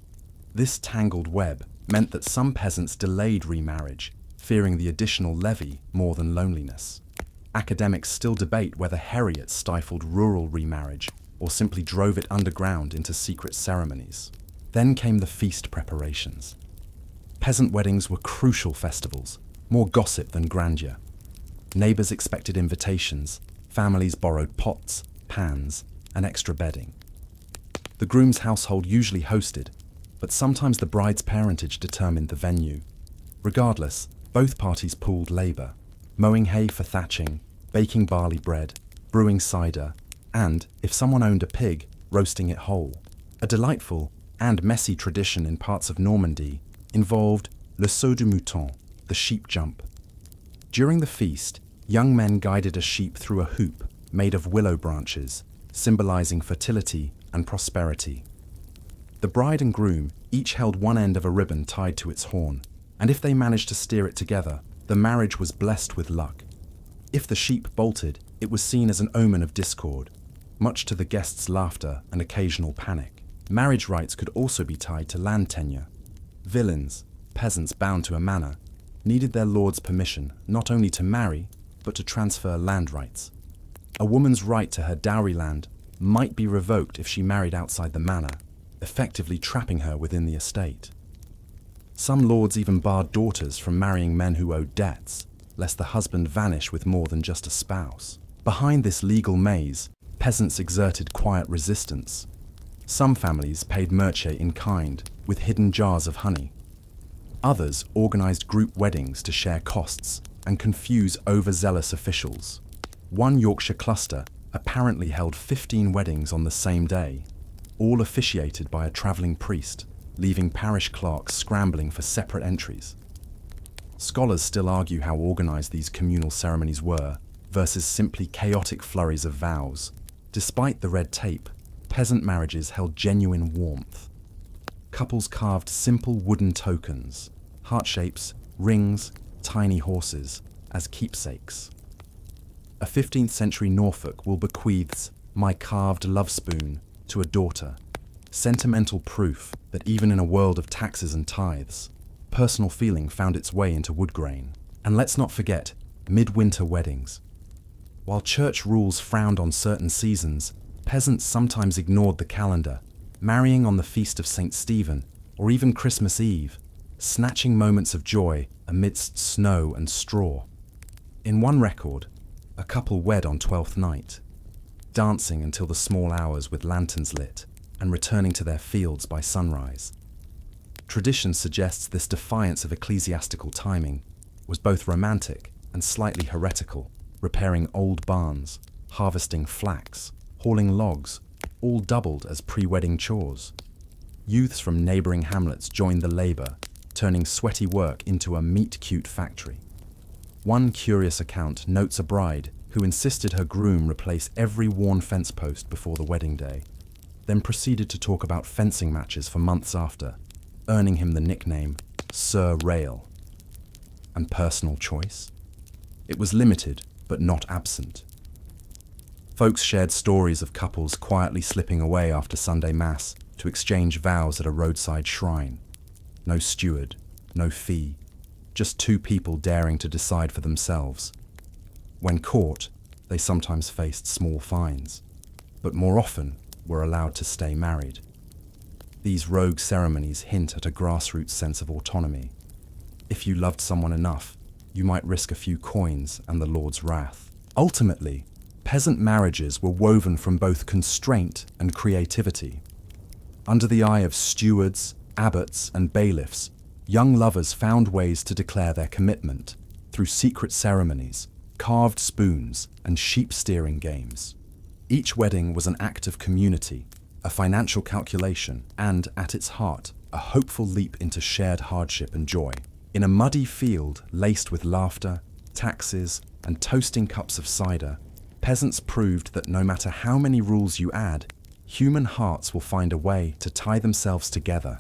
S1: This tangled web meant that some peasants delayed remarriage, fearing the additional levy more than loneliness. Academics still debate whether heriot stifled rural remarriage or simply drove it underground into secret ceremonies. Then came the feast preparations. Peasant weddings were crucial festivals, more gossip than grandeur. Neighbours expected invitations, families borrowed pots, pans, and extra bedding. The groom's household usually hosted, but sometimes the bride's parentage determined the venue. Regardless, both parties pooled labour, mowing hay for thatching, baking barley bread, brewing cider, and, if someone owned a pig, roasting it whole. A delightful and messy tradition in parts of Normandy involved le saut du mouton, the sheep jump. During the feast, young men guided a sheep through a hoop made of willow branches, symbolizing fertility and prosperity. The bride and groom each held one end of a ribbon tied to its horn, and if they managed to steer it together, the marriage was blessed with luck. If the sheep bolted, it was seen as an omen of discord, much to the guests' laughter and occasional panic. Marriage rights could also be tied to land tenure. Villeins, peasants bound to a manor, needed their lord's permission not only to marry, but to transfer land rights. A woman's right to her dowry land might be revoked if she married outside the manor, effectively trapping her within the estate. Some lords even barred daughters from marrying men who owed debts, lest the husband vanish with more than just a spouse. Behind this legal maze, peasants exerted quiet resistance. Some families paid merchet in kind, with hidden jars of honey. Others organized group weddings to share costs and confuse overzealous officials. One Yorkshire cluster apparently held 15 weddings on the same day, all officiated by a travelling priest, leaving parish clerks scrambling for separate entries. Scholars still argue how organized these communal ceremonies were versus simply chaotic flurries of vows. Despite the red tape, peasant marriages held genuine warmth. Couples carved simple wooden tokens, heart shapes, rings, tiny horses, as keepsakes. A 15th century Norfolk will bequeaths "my carved love spoon" to a daughter, sentimental proof that even in a world of taxes and tithes, personal feeling found its way into wood grain. And let's not forget midwinter weddings. While church rules frowned on certain seasons, peasants sometimes ignored the calendar, marrying on the feast of St. Stephen or even Christmas Eve, snatching moments of joy amidst snow and straw. In one record, a couple wed on 12th night, dancing until the small hours with lanterns lit and returning to their fields by sunrise. Tradition suggests this defiance of ecclesiastical timing was both romantic and slightly heretical. repairing old barns, harvesting flax, hauling logs, all doubled as pre-wedding chores. Youths from neighbouring hamlets joined the labour, turning sweaty work into a meet-cute factory. One curious account notes a bride who insisted her groom replace every worn fence post before the wedding day, then proceeded to talk about fencing matches for months after, earning him the nickname Sir Rail. And personal choice? It was limited, but not absent. Folks shared stories of couples quietly slipping away after Sunday Mass to exchange vows at a roadside shrine. No steward, no fee, just two people daring to decide for themselves. When caught, they sometimes faced small fines, but more often were allowed to stay married. These rogue ceremonies hint at a grassroots sense of autonomy. If you loved someone enough, you might risk a few coins and the Lord's wrath. Ultimately, peasant marriages were woven from both constraint and creativity. Under the eye of stewards, abbots, and bailiffs, young lovers found ways to declare their commitment through secret ceremonies, carved spoons, and sheep steering games. Each wedding was an act of community, a financial calculation, and, at its heart, a hopeful leap into shared hardship and joy. In a muddy field laced with laughter, taxes, and toasting cups of cider, peasants proved that no matter how many rules you add, human hearts will find a way to tie themselves together,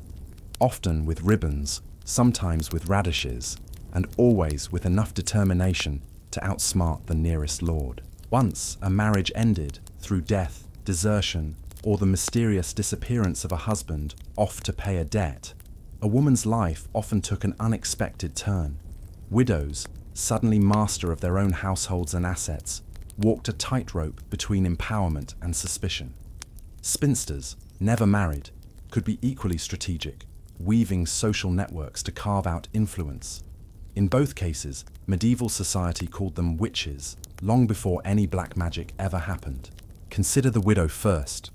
S1: often with ribbons, sometimes with radishes, and always with enough determination to outsmart the nearest lord. Once a marriage ended through death, desertion, or the mysterious disappearance of a husband off to pay a debt, a woman's life often took an unexpected turn. Widows, suddenly master of their own households and assets, walked a tightrope between empowerment and suspicion. Spinsters, never married, could be equally strategic, weaving social networks to carve out influence. In both cases, medieval society called them witches, long before any black magic ever happened. Consider the widow first.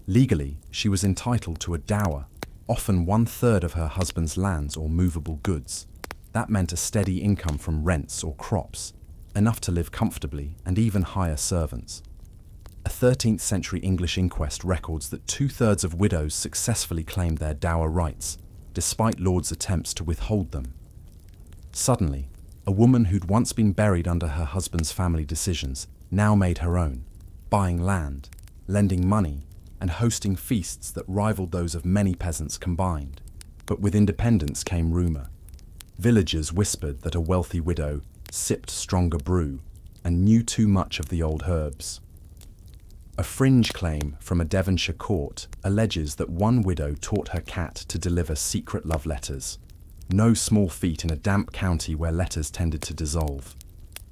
S1: Legally, she was entitled to a dower, often 1/3 of her husband's lands or movable goods. That meant a steady income from rents or crops, enough to live comfortably and even hire servants. A 13th century English inquest records that 2/3 of widows successfully claimed their dower rights, despite lords' attempts to withhold them. Suddenly, a woman who'd once been buried under her husband's family decisions now made her own, buying land, lending money, and hosting feasts that rivaled those of many peasants combined. But with independence came rumour. Villagers whispered that a wealthy widow sipped stronger brew and knew too much of the old herbs. A fringe claim from a Devonshire court alleges that one widow taught her cat to deliver secret love letters. No small feat in a damp county where letters tended to dissolve.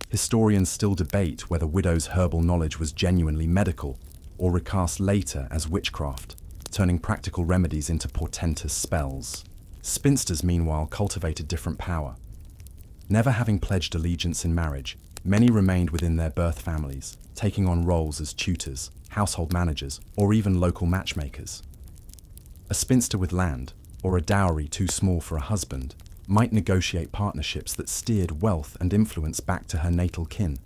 S1: Historians still debate whether widows' herbal knowledge was genuinely medical or recast later as witchcraft, turning practical remedies into portentous spells. Spinsters, meanwhile, cultivated different power. Never having pledged allegiance in marriage, many remained within their birth families, taking on roles as tutors, household managers, or even local matchmakers. A spinster with land, or a dowry too small for a husband, might negotiate partnerships that steered wealth and influence back to her natal kin.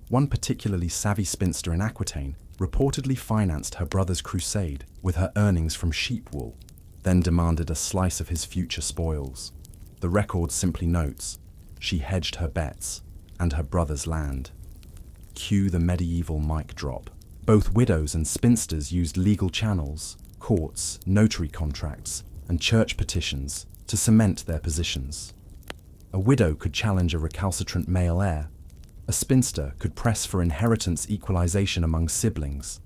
S1: One particularly savvy spinster in Aquitaine reportedly financed her brother's crusade with her earnings from sheep wool, then demanded a slice of his future spoils. The record simply notes, she hedged her bets and her brother's land. Cue the medieval mic drop. Both widows and spinsters used legal channels, courts, notary contracts, and church petitions to cement their positions. A widow could challenge a recalcitrant male heir. A spinster could press for inheritance equalization among siblings.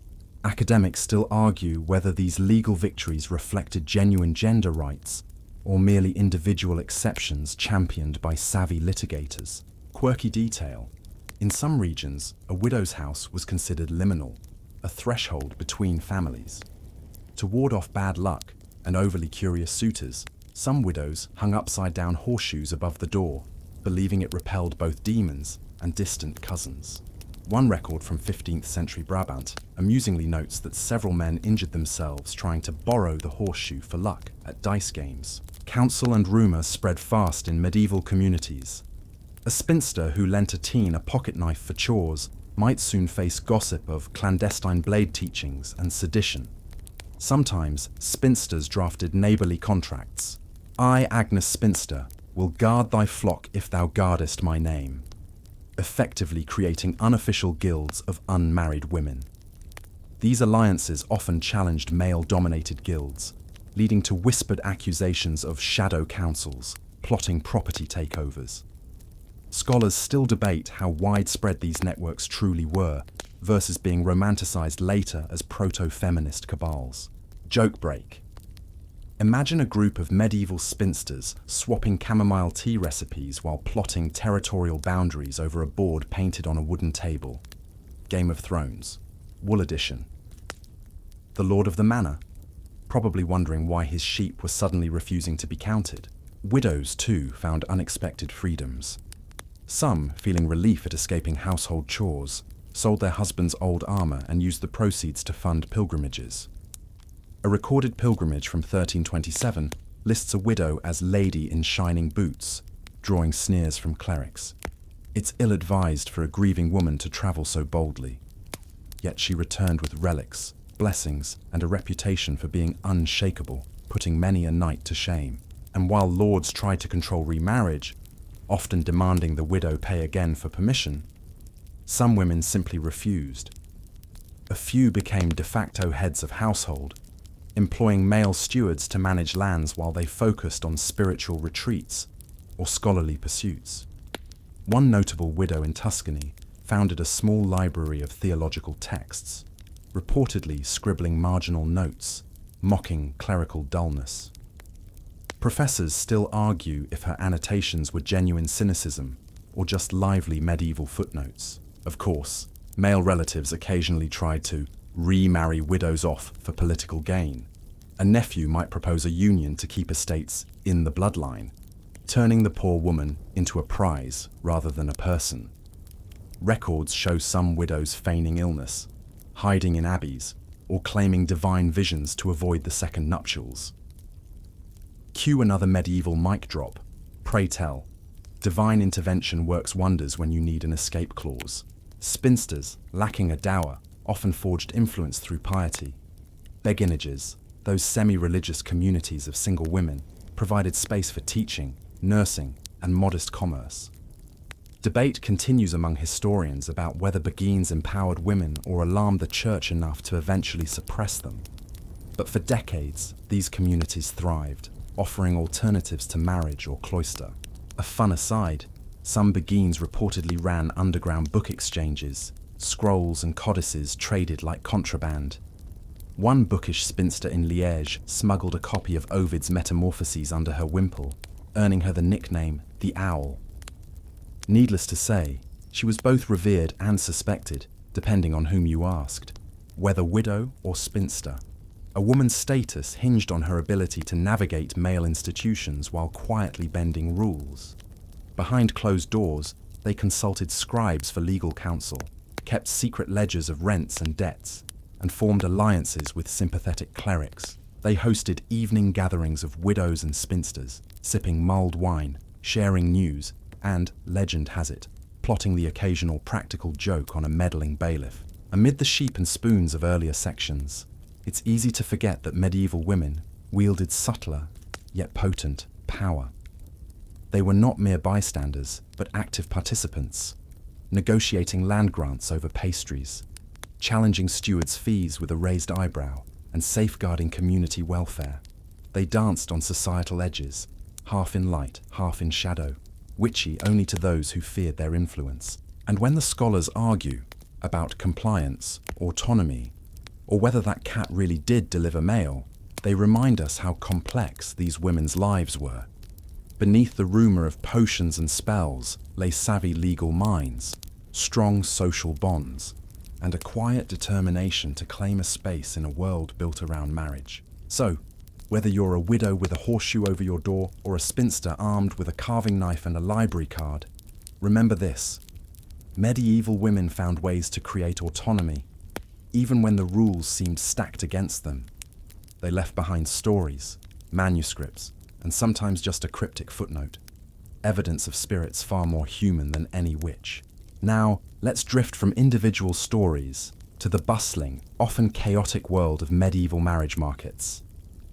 S1: Academics still argue whether these legal victories reflected genuine gender rights or merely individual exceptions championed by savvy litigators. Quirky detail. In some regions, a widow's house was considered liminal, a threshold between families. To ward off bad luck and overly curious suitors, some widows hung upside-down horseshoes above the door, believing it repelled both demons and distant cousins. One record from 15th century Brabant amusingly notes that several men injured themselves trying to borrow the horseshoe for luck at dice games. Counsel and rumour spread fast in medieval communities. A spinster who lent a teen a pocket knife for chores might soon face gossip of clandestine blade teachings and sedition. Sometimes, spinsters drafted neighbourly contracts. I, Agnes Spinster, will guard thy flock if thou guardest my name, effectively creating unofficial guilds of unmarried women. These alliances often challenged male-dominated guilds, leading to whispered accusations of shadow councils plotting property takeovers. Scholars still debate how widespread these networks truly were, versus being romanticized later as proto-feminist cabals. Joke break. Imagine a group of medieval spinsters swapping chamomile tea recipes while plotting territorial boundaries over a board painted on a wooden table. Game of Thrones. Wool Edition. The Lord of the Manor, probably wondering why his sheep were suddenly refusing to be counted. Widows, too, found unexpected freedoms. Some, feeling relief at escaping household chores, sold their husband's old armour and used the proceeds to fund pilgrimages. A recorded pilgrimage from 1327 lists a widow as lady in shining boots, drawing sneers from clerics. It's ill-advised for a grieving woman to travel so boldly. Yet she returned with relics, blessings, and a reputation for being unshakable, putting many a knight to shame. And while lords tried to control remarriage, often demanding the widow pay again for permission, some women simply refused. A few became de facto heads of household, employing male stewards to manage lands while they focused on spiritual retreats or scholarly pursuits. One notable widow in Tuscany founded a small library of theological texts, reportedly scribbling marginal notes, mocking clerical dullness. Professors still argue if her annotations were genuine cynicism or just lively medieval footnotes. Of course, male relatives occasionally tried to remarry widows off for political gain. A nephew might propose a union to keep estates in the bloodline, turning the poor woman into a prize rather than a person. Records show some widows feigning illness, hiding in abbeys, or claiming divine visions to avoid the second nuptials. Cue another medieval mic drop. Pray tell. Divine intervention works wonders when you need an escape clause. Spinsters, lacking a dower, often forged influence through piety. Beguinages, those semi-religious communities of single women, provided space for teaching, nursing, and modest commerce. Debate continues among historians about whether beguines empowered women or alarmed the church enough to eventually suppress them. But for decades, these communities thrived, offering alternatives to marriage or cloister. A fun aside, some beguines reportedly ran underground book exchanges, scrolls and codices traded like contraband. One bookish spinster in Liège smuggled a copy of Ovid's Metamorphoses under her wimple, earning her the nickname the Owl. Needless to say, she was both revered and suspected, depending on whom you asked, whether widow or spinster. A woman's status hinged on her ability to navigate male institutions while quietly bending rules. Behind closed doors, they consulted scribes for legal counsel, kept secret ledgers of rents and debts, and formed alliances with sympathetic clerics. They hosted evening gatherings of widows and spinsters, sipping mulled wine, sharing news, and, legend has it, plotting the occasional practical joke on a meddling bailiff. Amid the sheep and spoons of earlier sections, it's easy to forget that medieval women wielded subtler, yet potent, power. They were not mere bystanders, but active participants, negotiating land grants over pastries, challenging stewards' fees with a raised eyebrow, and safeguarding community welfare. They danced on societal edges, half in light, half in shadow, witchy only to those who feared their influence. And when the scholars argue about compliance, autonomy, or whether that cat really did deliver mail, they remind us how complex these women's lives were. Beneath the rumour of potions and spells lay savvy legal minds, strong social bonds, and a quiet determination to claim a space in a world built around marriage. So, whether you're a widow with a horseshoe over your door or a spinster armed with a carving knife and a library card, remember this: medieval women found ways to create autonomy, even when the rules seemed stacked against them. They left behind stories, manuscripts, and sometimes just a cryptic footnote. evidence of spirits far more human than any witch. Now, let's drift from individual stories to the bustling, often chaotic world of medieval marriage markets.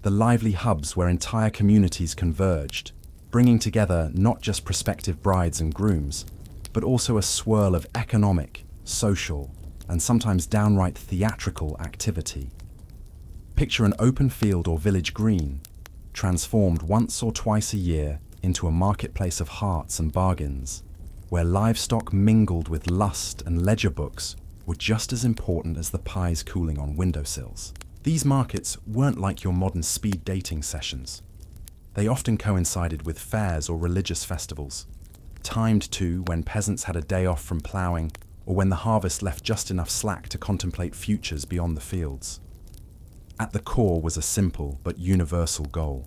S1: The lively hubs where entire communities converged, bringing together not just prospective brides and grooms, but also a swirl of economic, social, and sometimes downright theatrical activity. Picture an open field or village green, transformed once or twice a year into a marketplace of hearts and bargains, where livestock mingled with lust and ledger books were just as important as the pies cooling on windowsills. These markets weren't like your modern speed dating sessions. They often coincided with fairs or religious festivals, timed to when peasants had a day off from ploughing or when the harvest left just enough slack to contemplate futures beyond the fields. At the core was a simple but universal goal: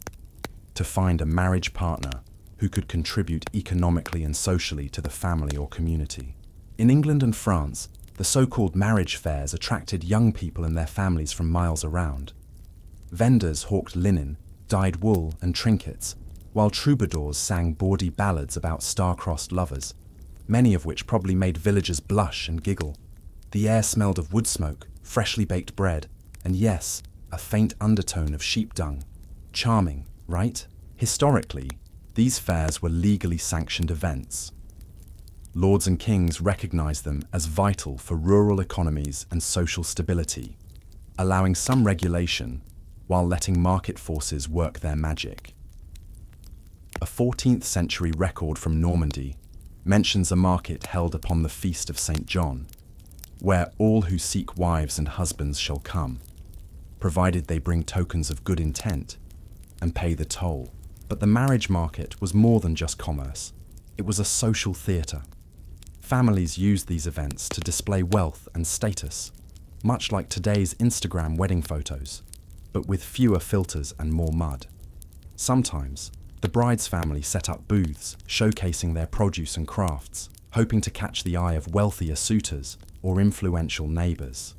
S1: to find a marriage partner who could contribute economically and socially to the family or community. In England and France, the so-called marriage fairs attracted young people and their families from miles around. Vendors hawked linen, dyed wool and trinkets, while troubadours sang bawdy ballads about star-crossed lovers, many of which probably made villagers blush and giggle. The air smelled of wood smoke, freshly baked bread, and yes, a faint undertone of sheep dung. Charming, right? Historically, these fairs were legally sanctioned events. Lords and kings recognized them as vital for rural economies and social stability, allowing some regulation while letting market forces work their magic. A 14th century record from Normandy mentions a market held upon the feast of St. John, where all who seek wives and husbands shall come, provided they bring tokens of good intent and pay the toll. But the marriage market was more than just commerce. It was a social theatre. Families used these events to display wealth and status, much like today's Instagram wedding photos, but with fewer filters and more mud. Sometimes, the bride's family set up booths showcasing their produce and crafts, hoping to catch the eye of wealthier suitors or influential neighbours.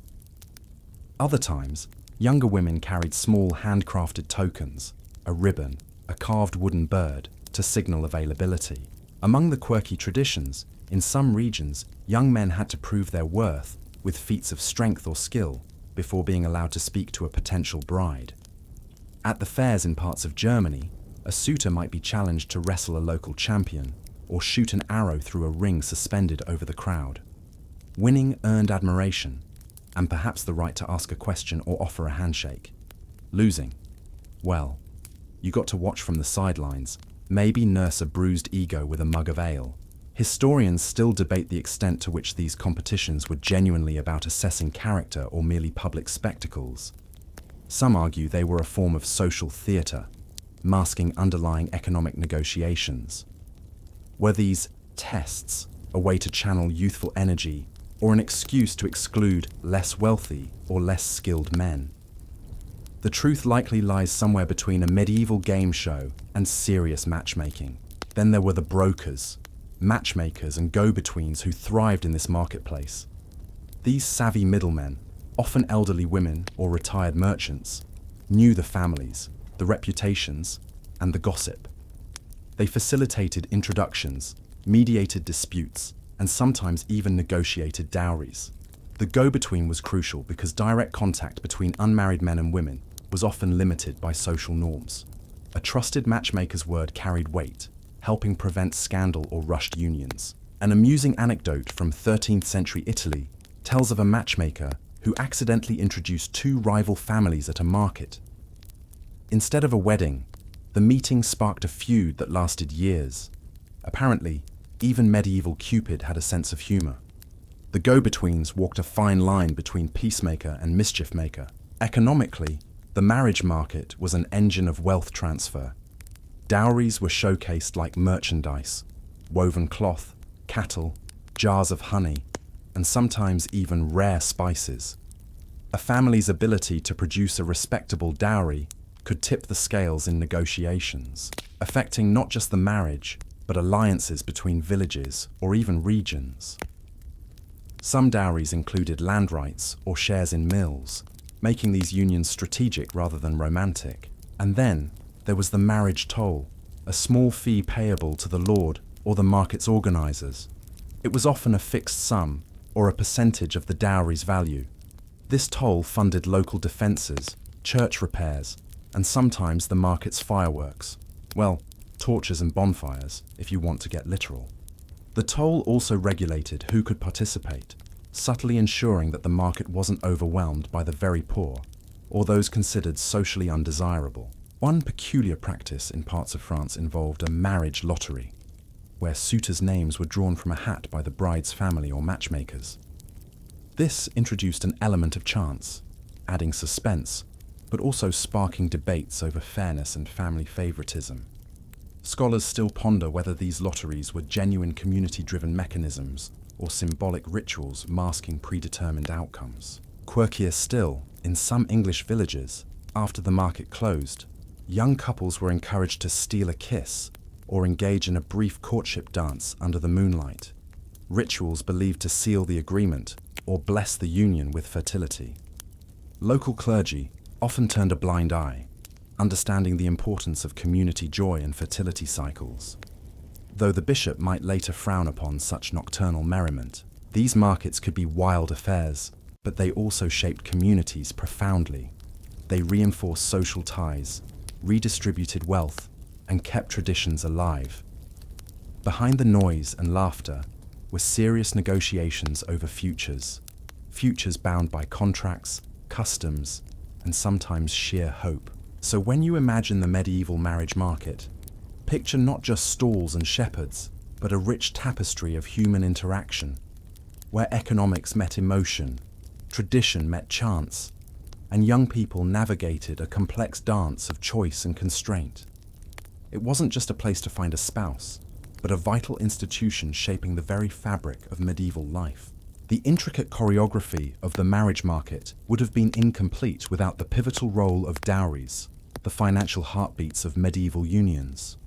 S1: Other times, younger women carried small handcrafted tokens, a ribbon, a carved wooden bird, to signal availability. Among the quirky traditions, in some regions, young men had to prove their worth with feats of strength or skill before being allowed to speak to a potential bride. At the fairs in parts of Germany, a suitor might be challenged to wrestle a local champion or shoot an arrow through a ring suspended over the crowd. Winning earned admiration and perhaps the right to ask a question or offer a handshake. Losing, well, you got to watch from the sidelines, maybe nurse a bruised ego with a mug of ale. Historians still debate the extent to which these competitions were genuinely about assessing character or merely public spectacles. Some argue they were a form of social theatre, masking underlying economic negotiations. Were these tests a way to channel youthful energy or an excuse to exclude less wealthy or less skilled men? The truth likely lies somewhere between a medieval game show and serious matchmaking. Then there were the brokers, matchmakers and go-betweens who thrived in this marketplace. These savvy middlemen, often elderly women or retired merchants, knew the families, the reputations, and the gossip. They facilitated introductions, mediated disputes, and sometimes even negotiated dowries. The go-between was crucial because direct contact between unmarried men and women was often limited by social norms. A trusted matchmaker's word carried weight, helping prevent scandal or rushed unions. An amusing anecdote from 13th century Italy tells of a matchmaker who accidentally introduced two rival families at a market. Instead of a wedding, the meeting sparked a feud that lasted years. Apparently, even medieval Cupid had a sense of humour. The go-betweens walked a fine line between peacemaker and mischief maker. Economically, the marriage market was an engine of wealth transfer. Dowries were showcased like merchandise, woven cloth, cattle, jars of honey, and sometimes even rare spices. A family's ability to produce a respectable dowry could tip the scales in negotiations, affecting not just the marriage, but alliances between villages or even regions. Some dowries included land rights or shares in mills, making these unions strategic rather than romantic. And then there was the marriage toll, a small fee payable to the lord or the market's organizers. It was often a fixed sum or a percentage of the dowry's value. This toll funded local defences, church repairs, and sometimes the market's fireworks. Well, torches and bonfires, if you want to get literal. The toll also regulated who could participate, subtly ensuring that the market wasn't overwhelmed by the very poor, or those considered socially undesirable. One peculiar practice in parts of France involved a marriage lottery, where suitors' names were drawn from a hat by the bride's family or matchmakers. This introduced an element of chance, adding suspense, but also sparking debates over fairness and family favoritism. Scholars still ponder whether these lotteries were genuine community-driven mechanisms or symbolic rituals masking predetermined outcomes. Quirkier still, in some English villages, after the market closed, young couples were encouraged to steal a kiss or engage in a brief courtship dance under the moonlight, rituals believed to seal the agreement or bless the union with fertility. Local clergy often turned a blind eye, understanding the importance of community joy and fertility cycles. Though the bishop might later frown upon such nocturnal merriment, these markets could be wild affairs, but they also shaped communities profoundly. They reinforced social ties, redistributed wealth, and kept traditions alive. Behind the noise and laughter were serious negotiations over futures bound by contracts, customs, and sometimes sheer hope. So when you imagine the medieval marriage market, picture not just stalls and shepherds, but a rich tapestry of human interaction, where economics met emotion, tradition met chance, and young people navigated a complex dance of choice and constraint. It wasn't just a place to find a spouse, but a vital institution shaping the very fabric of medieval life. The intricate choreography of the marriage market would have been incomplete without the pivotal role of dowries, the financial heartbeats of medieval unions.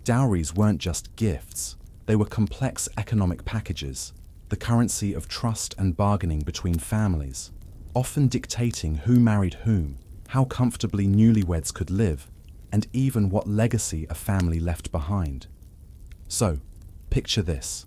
S1: Dowries weren't just gifts, they were complex economic packages, the currency of trust and bargaining between families, often dictating who married whom, how comfortably newlyweds could live, and even what legacy a family left behind. So, picture this: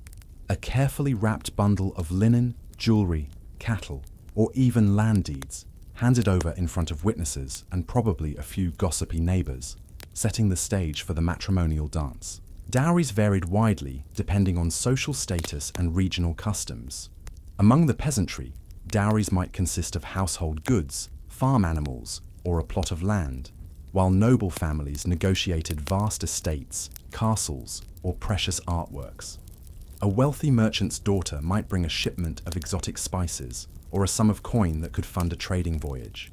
S1: a carefully wrapped bundle of linen, jewelry, cattle, or even land deeds, handed over in front of witnesses and probably a few gossipy neighbors, setting the stage for the matrimonial dance. Dowries varied widely depending on social status and regional customs. Among the peasantry, dowries might consist of household goods, farm animals, or a plot of land, while noble families negotiated vast estates, castles, or precious artworks. A wealthy merchant's daughter might bring a shipment of exotic spices or a sum of coin that could fund a trading voyage.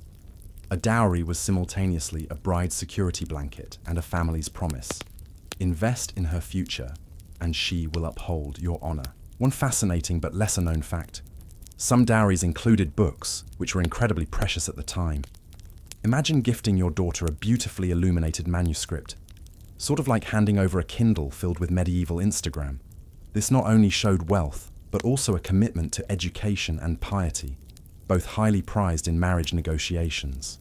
S1: A dowry was simultaneously a bride's security blanket and a family's promise. Invest in her future, and she will uphold your honor. One fascinating but lesser-known fact: some dowries included books, which were incredibly precious at the time. Imagine gifting your daughter a beautifully illuminated manuscript, sort of like handing over a Kindle filled with medieval Instagram. This not only showed wealth, but also a commitment to education and piety, both highly prized in marriage negotiations.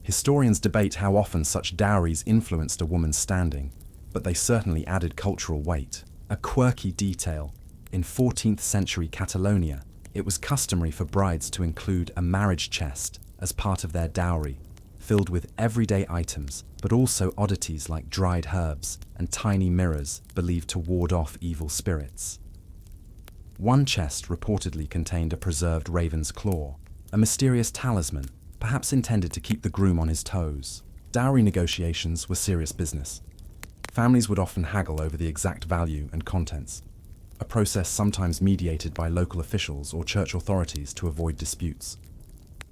S1: Historians debate how often such dowries influenced a woman's standing, but they certainly added cultural weight. A quirky detail: in 14th century Catalonia, it was customary for brides to include a marriage chest as part of their dowry, filled with everyday items, but also oddities like dried herbs and tiny mirrors believed to ward off evil spirits. One chest reportedly contained a preserved raven's claw, a mysterious talisman, perhaps intended to keep the groom on his toes. Dowry negotiations were serious business. Families would often haggle over the exact value and contents, a process sometimes mediated by local officials or church authorities to avoid disputes.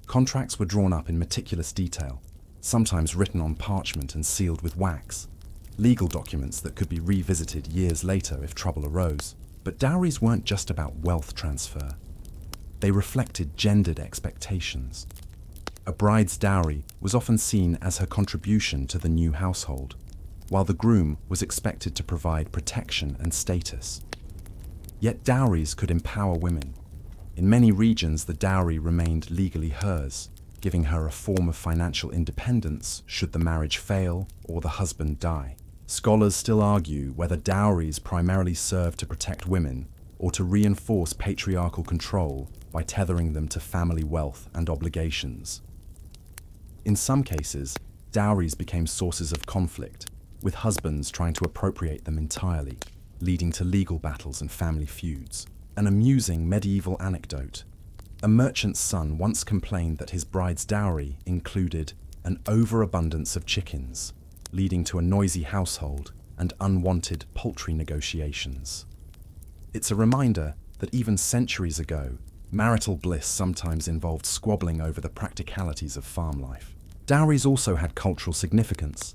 S1: Contracts were drawn up in meticulous detail, sometimes written on parchment and sealed with wax, legal documents that could be revisited years later if trouble arose. But dowries weren't just about wealth transfer. They reflected gendered expectations. A bride's dowry was often seen as her contribution to the new household, while the groom was expected to provide protection and status. Yet dowries could empower women. In many regions, the dowry remained legally hers, giving her a form of financial independence should the marriage fail or the husband die. Scholars still argue whether dowries primarily serve to protect women or to reinforce patriarchal control by tethering them to family wealth and obligations. In some cases, dowries became sources of conflict, with husbands trying to appropriate them entirely, leading to legal battles and family feuds. An amusing medieval anecdote: a merchant's son once complained that his bride's dowry included an overabundance of chickens, leading to a noisy household and unwanted poultry negotiations. It's a reminder that even centuries ago, marital bliss sometimes involved squabbling over the practicalities of farm life. Dowries also had cultural significance.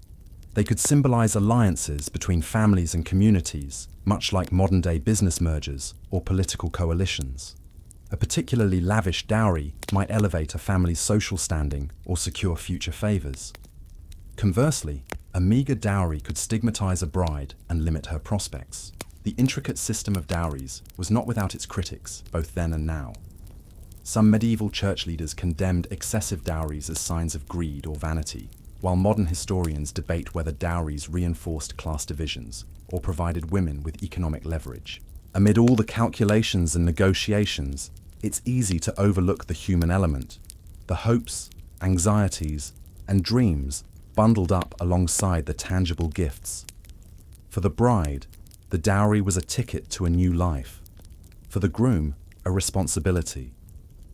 S1: They could symbolize alliances between families and communities, much like modern-day business mergers or political coalitions. A particularly lavish dowry might elevate a family's social standing or secure future favors. Conversely, a meager dowry could stigmatize a bride and limit her prospects. The intricate system of dowries was not without its critics, both then and now. Some medieval church leaders condemned excessive dowries as signs of greed or vanity, while modern historians debate whether dowries reinforced class divisions or provided women with economic leverage. Amid all the calculations and negotiations, it's easy to overlook the human element, the hopes, anxieties, and dreams bundled up alongside the tangible gifts. For the bride, the dowry was a ticket to a new life. For the groom, a responsibility.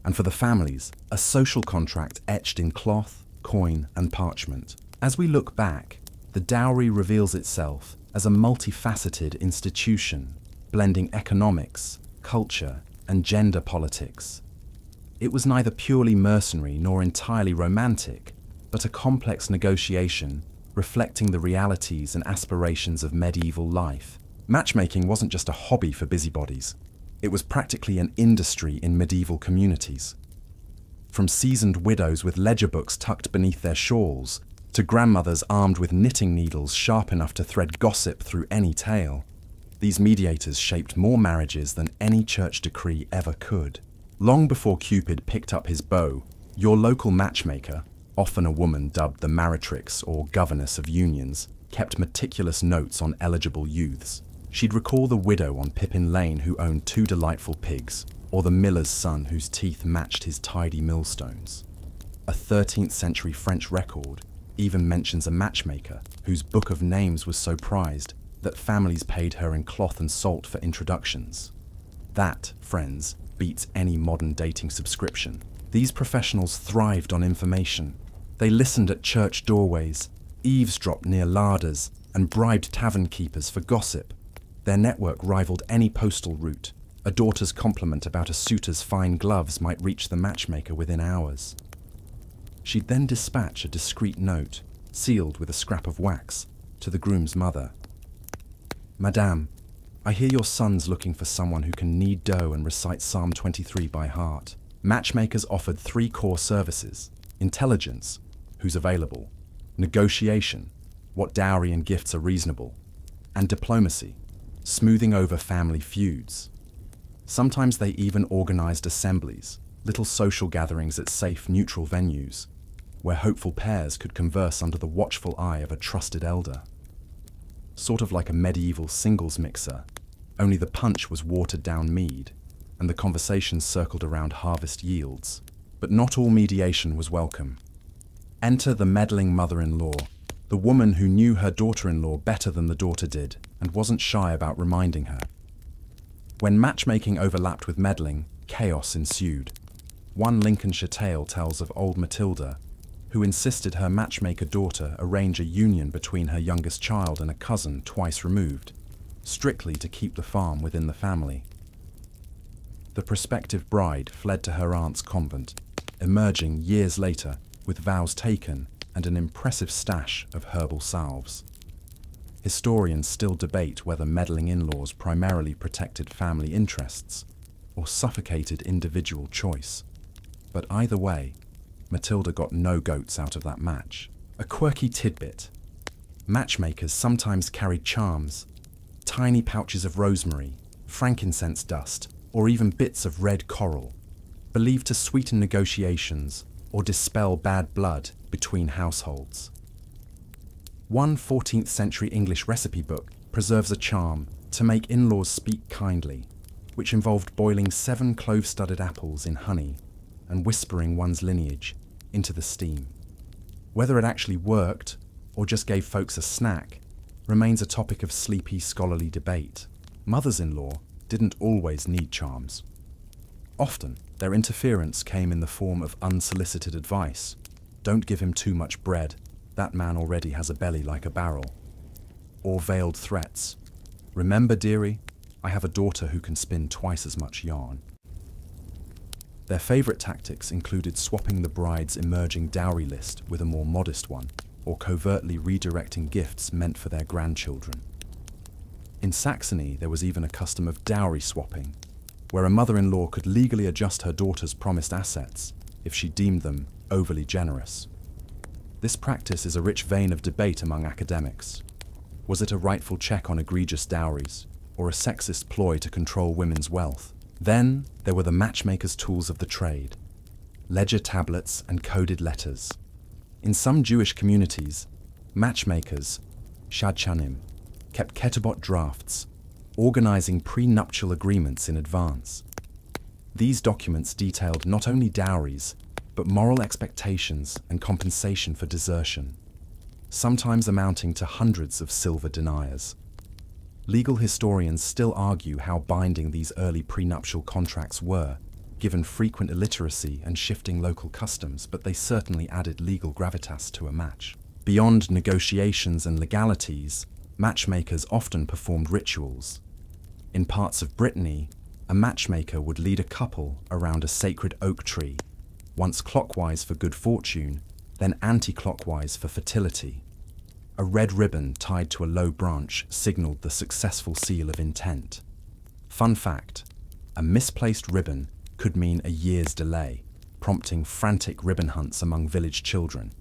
S1: And for the families, a social contract etched in cloth, coin, and parchment. As we look back, the dowry reveals itself as a multifaceted institution, blending economics, culture, and gender politics. It was neither purely mercenary nor entirely romantic, but a complex negotiation reflecting the realities and aspirations of medieval life. Matchmaking wasn't just a hobby for busybodies. It was practically an industry in medieval communities. From seasoned widows with ledger books tucked beneath their shawls, to grandmothers armed with knitting needles sharp enough to thread gossip through any tale, these mediators shaped more marriages than any church decree ever could. Long before Cupid picked up his bow, your local matchmaker, often a woman dubbed the maritrix or governess of unions, kept meticulous notes on eligible youths. She'd recall the widow on Pippin Lane who owned 2 delightful pigs, or the miller's son whose teeth matched his tidy millstones. A 13th century French record even mentions a matchmaker whose book of names was so prized that families paid her in cloth and salt for introductions. That, friends, beats any modern dating subscription. These professionals thrived on information. They listened at church doorways, eavesdropped near larders, and bribed tavern keepers for gossip. Their network rivaled any postal route. A daughter's compliment about a suitor's fine gloves might reach the matchmaker within hours. She'd then dispatch a discreet note, sealed with a scrap of wax, to the groom's mother. "Madame, I hear your son's looking for someone who can knead dough and recite Psalm 23 by heart." Matchmakers offered 3 core services: intelligence, who's available; negotiation, what dowry and gifts are reasonable; and diplomacy, smoothing over family feuds. Sometimes they even organized assemblies, little social gatherings at safe, neutral venues, where hopeful pairs could converse under the watchful eye of a trusted elder. Sort of like a medieval singles mixer, only the punch was watered-down mead, and the conversations circled around harvest yields. But not all mediation was welcome. Enter the meddling mother-in-law, the woman who knew her daughter-in-law better than the daughter did, and wasn't shy about reminding her. When matchmaking overlapped with meddling, chaos ensued. One Lincolnshire tale tells of old Matilda, who insisted her matchmaker daughter arrange a union between her youngest child and a cousin twice removed, strictly to keep the farm within the family. The prospective bride fled to her aunt's convent, emerging years later with vows taken and an impressive stash of herbal salves. Historians still debate whether meddling in-laws primarily protected family interests or suffocated individual choice. But either way, Matilda got no goats out of that match. A quirky tidbit: matchmakers sometimes carried charms, tiny pouches of rosemary, frankincense dust, or even bits of red coral, believed to sweeten negotiations or dispel bad blood between households. One 14th century English recipe book preserves a charm to make in-laws speak kindly, which involved boiling 7 clove-studded apples in honey and whispering one's lineage into the steam. Whether it actually worked or just gave folks a snack remains a topic of sleepy scholarly debate. Mothers-in-law didn't always need charms. Often, their interference came in the form of unsolicited advice. Don't give him too much bread, that man already has a belly like a barrel. Or veiled threats. Remember, dearie, I have a daughter who can spin twice as much yarn. Their favourite tactics included swapping the bride's emerging dowry list with a more modest one, or covertly redirecting gifts meant for their grandchildren. In Saxony, there was even a custom of dowry swapping, where a mother-in-law could legally adjust her daughter's promised assets if she deemed them overly generous. This practice is a rich vein of debate among academics. Was it a rightful check on egregious dowries, or a sexist ploy to control women's wealth? Then there were the matchmakers' tools of the trade: ledger tablets and coded letters. In some Jewish communities, matchmakers, shadchanim, kept ketubot drafts, organizing prenuptial agreements in advance. These documents detailed not only dowries, but moral expectations and compensation for desertion, sometimes amounting to hundreds of silver deniers. Legal historians still argue how binding these early prenuptial contracts were, given frequent illiteracy and shifting local customs, but they certainly added legal gravitas to a match. Beyond negotiations and legalities, matchmakers often performed rituals. In parts of Brittany, a matchmaker would lead a couple around a sacred oak tree, once clockwise for good fortune, then anti-clockwise for fertility. A red ribbon tied to a low branch signaled the successful seal of intent. Fun fact: a misplaced ribbon could mean a year's delay, prompting frantic ribbon hunts among village children.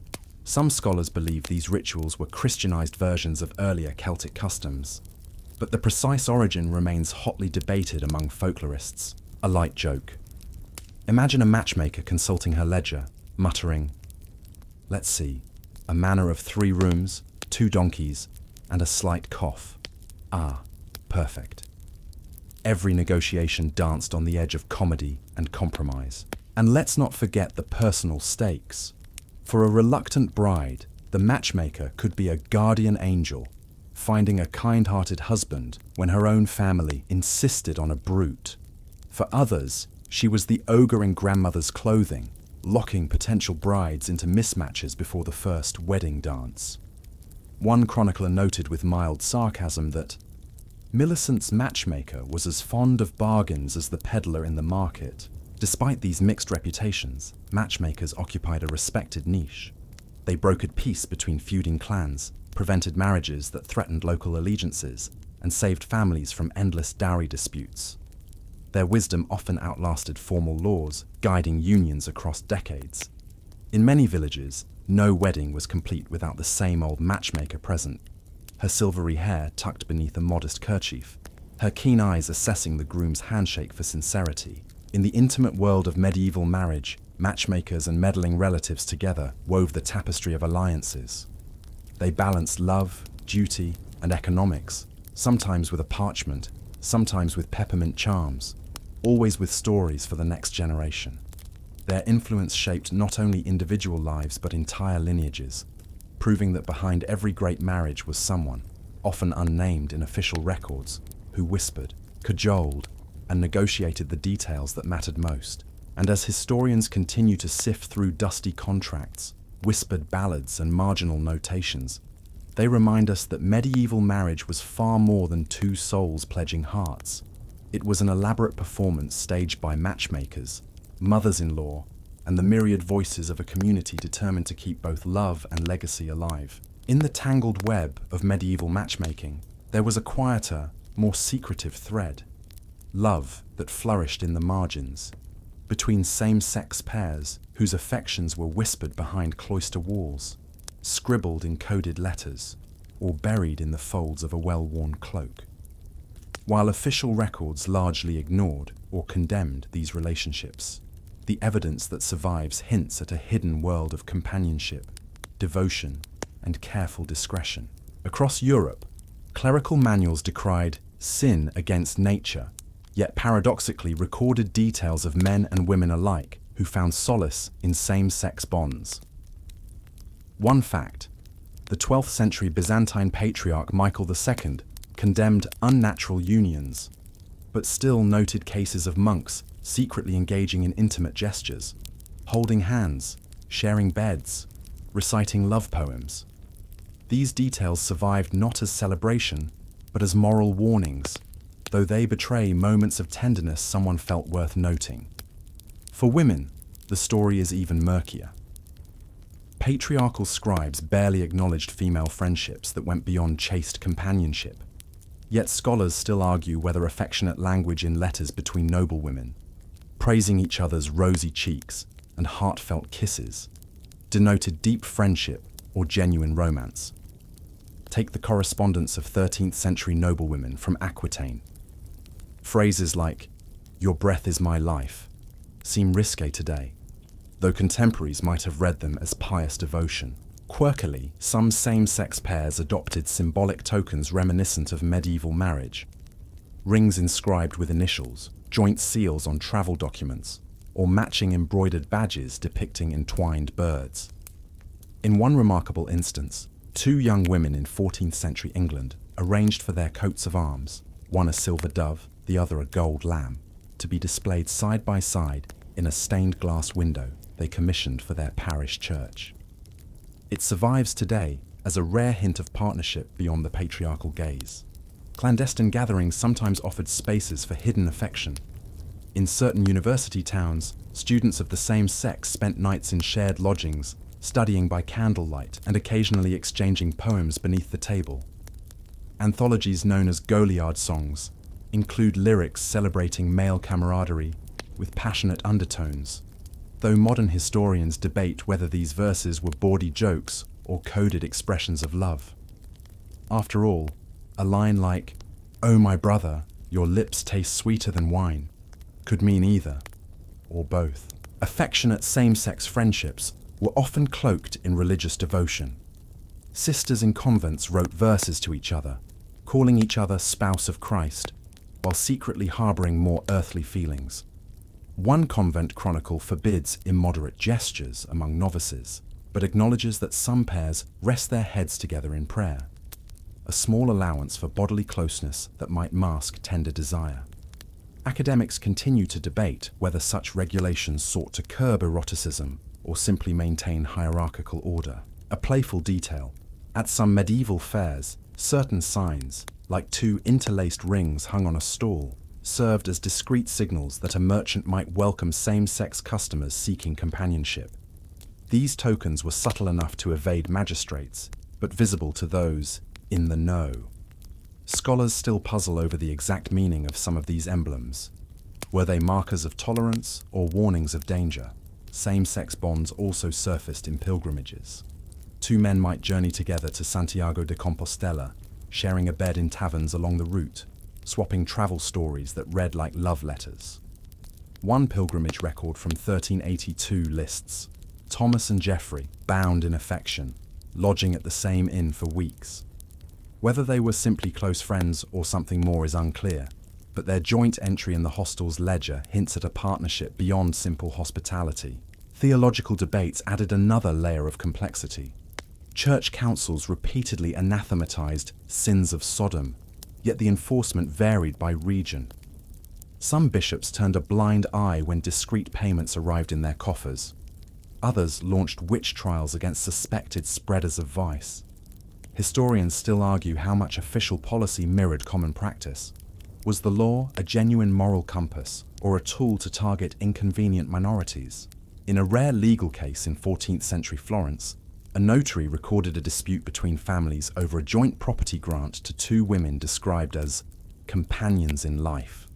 S1: Some scholars believe these rituals were Christianized versions of earlier Celtic customs, but the precise origin remains hotly debated among folklorists. A light joke. Imagine a matchmaker consulting her ledger, muttering, "Let's see, a manor of 3 rooms, 2 donkeys, and a slight cough. Ah, perfect." Every negotiation danced on the edge of comedy and compromise. And let's not forget the personal stakes. For a reluctant bride, the matchmaker could be a guardian angel, finding a kind-hearted husband when her own family insisted on a brute. For others, she was the ogre in grandmother's clothing, locking potential brides into mismatches before the first wedding dance. One chronicler noted with mild sarcasm that Millicent's matchmaker was as fond of bargains as the peddler in the market. Despite these mixed reputations, matchmakers occupied a respected niche. They brokered peace between feuding clans, prevented marriages that threatened local allegiances, and saved families from endless dowry disputes. Their wisdom often outlasted formal laws, guiding unions across decades. In many villages, no wedding was complete without the same old matchmaker present, her silvery hair tucked beneath a modest kerchief, her keen eyes assessing the groom's handshake for sincerity. In the intimate world of medieval marriage, matchmakers and meddling relatives together wove the tapestry of alliances. They balanced love, duty, and economics, sometimes with a parchment, sometimes with peppermint charms, always with stories for the next generation. Their influence shaped not only individual lives but entire lineages, proving that behind every great marriage was someone, often unnamed in official records, who whispered, cajoled, and negotiated the details that mattered most. And as historians continue to sift through dusty contracts, whispered ballads, and marginal notations, they remind us that medieval marriage was far more than 2 souls pledging hearts. It was an elaborate performance staged by matchmakers, mothers-in-law, and the myriad voices of a community determined to keep both love and legacy alive. In the tangled web of medieval matchmaking, there was a quieter, more secretive thread: love that flourished in the margins, between same-sex pairs whose affections were whispered behind cloister walls, scribbled in coded letters, or buried in the folds of a well-worn cloak. While official records largely ignored or condemned these relationships, the evidence that survives hints at a hidden world of companionship, devotion, and careful discretion. Across Europe, clerical manuals decried sin against nature, yet paradoxically recorded details of men and women alike who found solace in same-sex bonds. One fact: the 12th century Byzantine patriarch Michael II condemned unnatural unions, but still noted cases of monks secretly engaging in intimate gestures, holding hands, sharing beds, reciting love poems. These details survived not as celebration, but as moral warnings, though they betray moments of tenderness someone felt worth noting. For women, the story is even murkier. Patriarchal scribes barely acknowledged female friendships that went beyond chaste companionship. Yet scholars still argue whether affectionate language in letters between noble women, praising each other's rosy cheeks and heartfelt kisses, denoted deep friendship or genuine romance. Take the correspondence of 13th century noblewomen from Aquitaine. Phrases like, "Your breath is my life," seem risque today, though contemporaries might have read them as pious devotion. Quirkily, some same-sex pairs adopted symbolic tokens reminiscent of medieval marriage. Rings inscribed with initials, joint seals on travel documents, or matching embroidered badges depicting entwined birds. In one remarkable instance, two young women in 14th century England arranged for their coats of arms, one a silver dove, the other a gold lamb, to be displayed side by side in a stained glass window they commissioned for their parish church. It survives today as a rare hint of partnership beyond the patriarchal gaze. Clandestine gatherings sometimes offered spaces for hidden affection. In certain university towns, students of the same sex spent nights in shared lodgings, studying by candlelight and occasionally exchanging poems beneath the table. Anthologies known as Goliard songs include lyrics celebrating male camaraderie with passionate undertones, though modern historians debate whether these verses were bawdy jokes or coded expressions of love. After all, a line like, "Oh my brother, your lips taste sweeter than wine," could mean either, or both. Affectionate same-sex friendships were often cloaked in religious devotion. Sisters in convents wrote verses to each other, calling each other spouse of Christ, while secretly harboring more earthly feelings. One convent chronicle forbids immoderate gestures among novices, but acknowledges that some pairs rest their heads together in prayer, a small allowance for bodily closeness that might mask tender desire. Academics continue to debate whether such regulations sought to curb eroticism or simply maintain hierarchical order. A playful detail: at some medieval fairs, certain signs, like two interlaced rings hung on a stall, served as discreet signals that a merchant might welcome same-sex customers seeking companionship. These tokens were subtle enough to evade magistrates, but visible to those in the know. Scholars still puzzle over the exact meaning of some of these emblems. Were they markers of tolerance or warnings of danger? Same-sex bonds also surfaced in pilgrimages. Two men might journey together to Santiago de Compostela, sharing a bed in taverns along the route, swapping travel stories that read like love letters. One pilgrimage record from 1382 lists Thomas and Geoffrey, bound in affection, lodging at the same inn for weeks. Whether they were simply close friends or something more is unclear, but their joint entry in the hostel's ledger hints at a partnership beyond simple hospitality. Theological debates added another layer of complexity. Church councils repeatedly anathematized sins of Sodom, yet the enforcement varied by region. Some bishops turned a blind eye when discreet payments arrived in their coffers. Others launched witch trials against suspected spreaders of vice. Historians still argue how much official policy mirrored common practice. Was the law a genuine moral compass, or a tool to target inconvenient minorities? In a rare legal case in 14th century Florence, a notary recorded a dispute between families over a joint property grant to two women described as companions in life.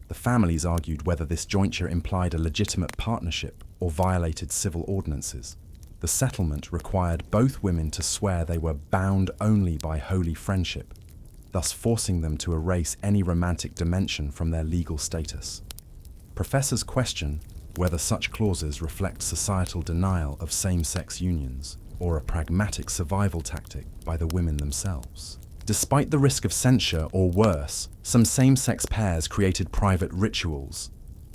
S1: The families argued whether this jointure implied a legitimate partnership or violated civil ordinances. The settlement required both women to swear they were bound only by holy friendship, thus forcing them to erase any romantic dimension from their legal status. Professors question whether such clauses reflect societal denial of same-sex unions. or a pragmatic survival tactic by the women themselves. Despite the risk of censure or worse, some same-sex pairs created private rituals.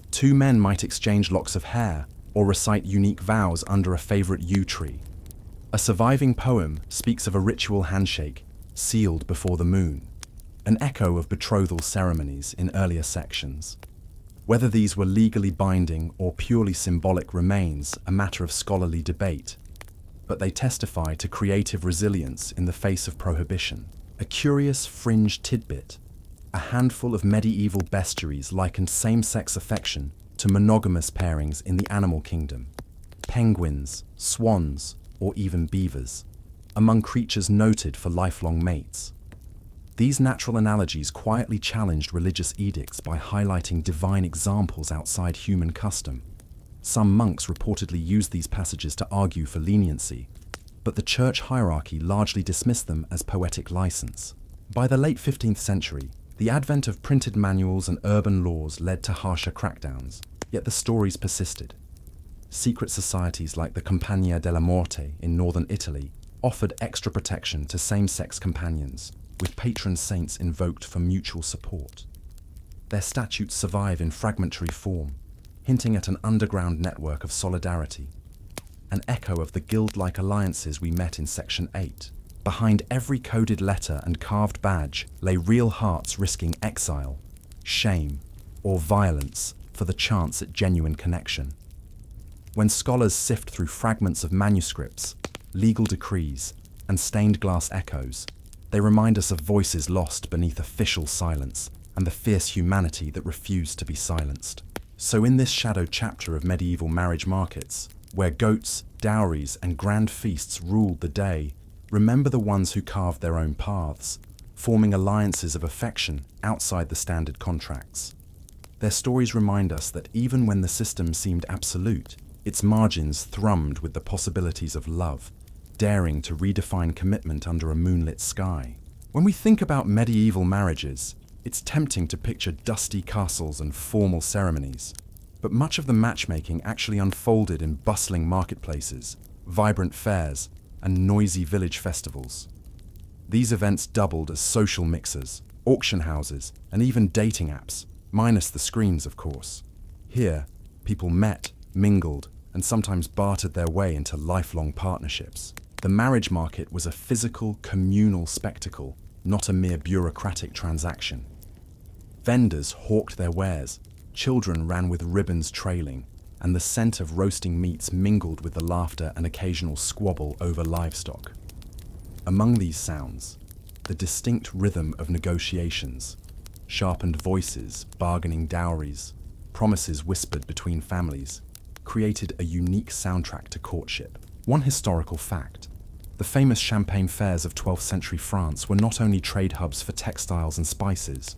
S1: Two men might exchange locks of hair or recite unique vows under a favorite yew tree. A surviving poem speaks of a ritual handshake sealed before the moon, an echo of betrothal ceremonies in earlier sections. Whether these were legally binding or purely symbolic remains a matter of scholarly debate, but they testify to creative resilience in the face of prohibition. A curious fringe tidbit: a handful of medieval bestiaries likened same-sex affection to monogamous pairings in the animal kingdom. Penguins, swans, or even beavers, among creatures noted for lifelong mates. These natural analogies quietly challenged religious edicts by highlighting divine examples outside human custom. Some monks reportedly used these passages to argue for leniency, but the church hierarchy largely dismissed them as poetic license. By the late 15th century, the advent of printed manuals and urban laws led to harsher crackdowns, yet the stories persisted. Secret societies like the Compagnia della Morte in northern Italy offered extra protection to same-sex companions, with patron saints invoked for mutual support. Their statutes survive in fragmentary form, hinting at an underground network of solidarity, an echo of the guild-like alliances we met in Section 8. Behind every coded letter and carved badge lay real hearts risking exile, shame, or violence for the chance at genuine connection. When scholars sift through fragments of manuscripts, legal decrees, and stained glass echoes, they remind us of voices lost beneath official silence and the fierce humanity that refused to be silenced. So in this shadow chapter of medieval marriage markets, where goats, dowries, and grand feasts ruled the day, remember the ones who carved their own paths, forming alliances of affection outside the standard contracts. Their stories remind us that even when the system seemed absolute, its margins thrummed with the possibilities of love, daring to redefine commitment under a moonlit sky. When we think about medieval marriages, it's tempting to picture dusty castles and formal ceremonies, but much of the matchmaking actually unfolded in bustling marketplaces, vibrant fairs, and noisy village festivals. These events doubled as social mixers, auction houses, and even dating apps, minus the screens, of course. Here, people met, mingled, and sometimes bartered their way into lifelong partnerships. The marriage market was a physical, communal spectacle, not a mere bureaucratic transaction. Vendors hawked their wares, children ran with ribbons trailing, and the scent of roasting meats mingled with the laughter and occasional squabble over livestock. Among these sounds, the distinct rhythm of negotiations, sharpened voices bargaining dowries, promises whispered between families, created a unique soundtrack to courtship. One historical fact: the famous champagne fairs of 12th century France were not only trade hubs for textiles and spices,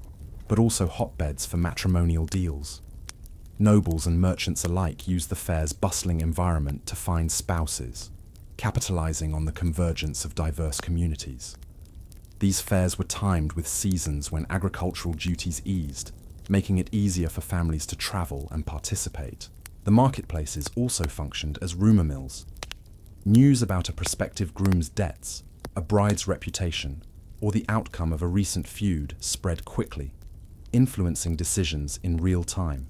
S1: but also hotbeds for matrimonial deals. Nobles and merchants alike used the fair's bustling environment to find spouses, capitalizing on the convergence of diverse communities. These fairs were timed with seasons when agricultural duties eased, making it easier for families to travel and participate. The marketplaces also functioned as rumor mills. News about a prospective groom's debts, a bride's reputation, or the outcome of a recent feud spread quickly, influencing decisions in real time.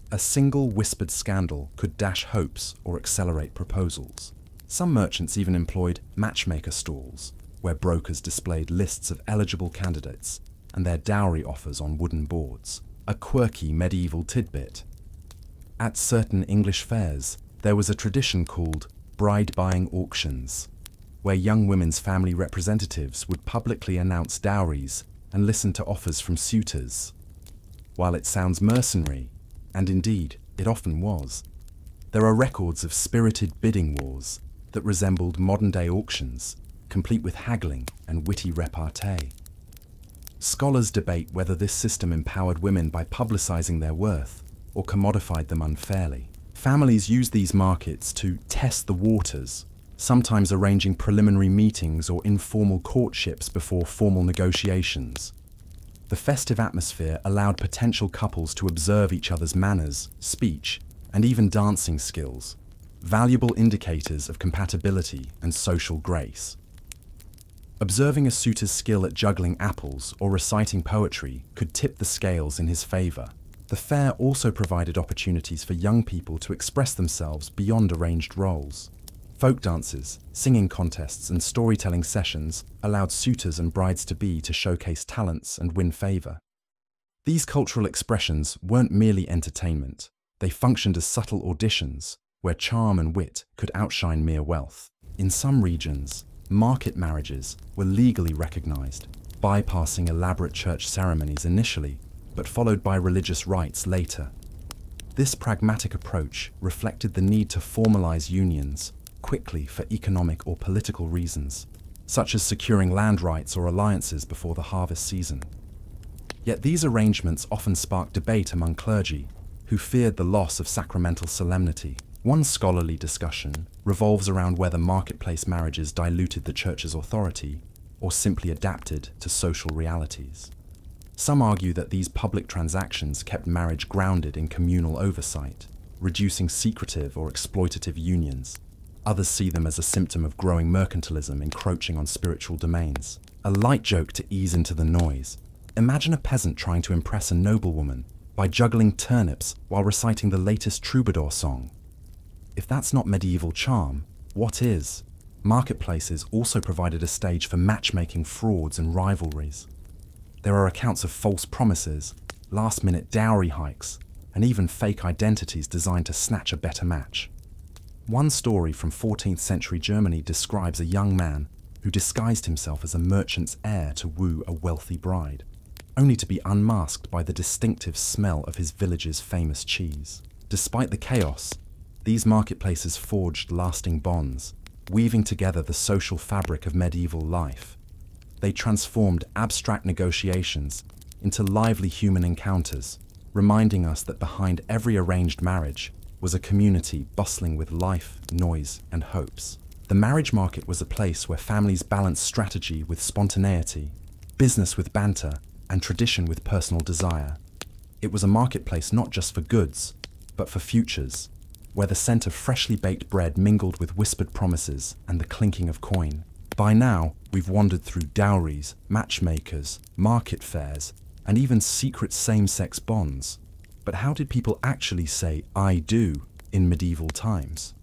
S1: A single whispered scandal could dash hopes or accelerate proposals. Some merchants even employed matchmaker stalls, where brokers displayed lists of eligible candidates and their dowry offers on wooden boards. A quirky medieval tidbit: at certain English fairs, there was a tradition called bride-buying auctions, where young women's family representatives would publicly announce dowries and listen to offers from suitors. While it sounds mercenary, and indeed it often was, there are records of spirited bidding wars that resembled modern-day auctions, complete with haggling and witty repartee. Scholars debate whether this system empowered women by publicizing their worth or commodified them unfairly. Families used these markets to test the waters, sometimes arranging preliminary meetings or informal courtships before formal negotiations. The festive atmosphere allowed potential couples to observe each other's manners, speech, and even dancing skills, valuable indicators of compatibility and social grace. Observing a suitor's skill at juggling apples or reciting poetry could tip the scales in his favor. The fair also provided opportunities for young people to express themselves beyond arranged roles. Folk dances, singing contests, and storytelling sessions allowed suitors and brides-to-be to showcase talents and win favor. These cultural expressions weren't merely entertainment. They functioned as subtle auditions, where charm and wit could outshine mere wealth. In some regions, market marriages were legally recognized, bypassing elaborate church ceremonies initially, but followed by religious rites later. This pragmatic approach reflected the need to formalize unions quickly for economic or political reasons, such as securing land rights or alliances before the harvest season. Yet these arrangements often sparked debate among clergy, who feared the loss of sacramental solemnity. One scholarly discussion revolves around whether marketplace marriages diluted the church's authority or simply adapted to social realities. Some argue that these public transactions kept marriage grounded in communal oversight, reducing secretive or exploitative unions. Others see them as a symptom of growing mercantilism encroaching on spiritual domains. A light joke to ease into the noise. Imagine a peasant trying to impress a noblewoman by juggling turnips while reciting the latest troubadour song. If that's not medieval charm, what is? Marketplaces also provided a stage for matchmaking frauds and rivalries. There are accounts of false promises, last-minute dowry hikes, and even fake identities designed to snatch a better match. One story from 14th century Germany describes a young man who disguised himself as a merchant's heir to woo a wealthy bride, only to be unmasked by the distinctive smell of his village's famous cheese. Despite the chaos, these marketplaces forged lasting bonds, weaving together the social fabric of medieval life. They transformed abstract negotiations into lively human encounters, reminding us that behind every arranged marriage was a community bustling with life, noise, and hopes. The marriage market was a place where families balanced strategy with spontaneity, business with banter, and tradition with personal desire. It was a marketplace not just for goods, but for futures, where the scent of freshly baked bread mingled with whispered promises and the clinking of coin. By now, we've wandered through dowries, matchmakers, market fairs, and even secret same-sex bonds. But how did people actually say "I do" in medieval times?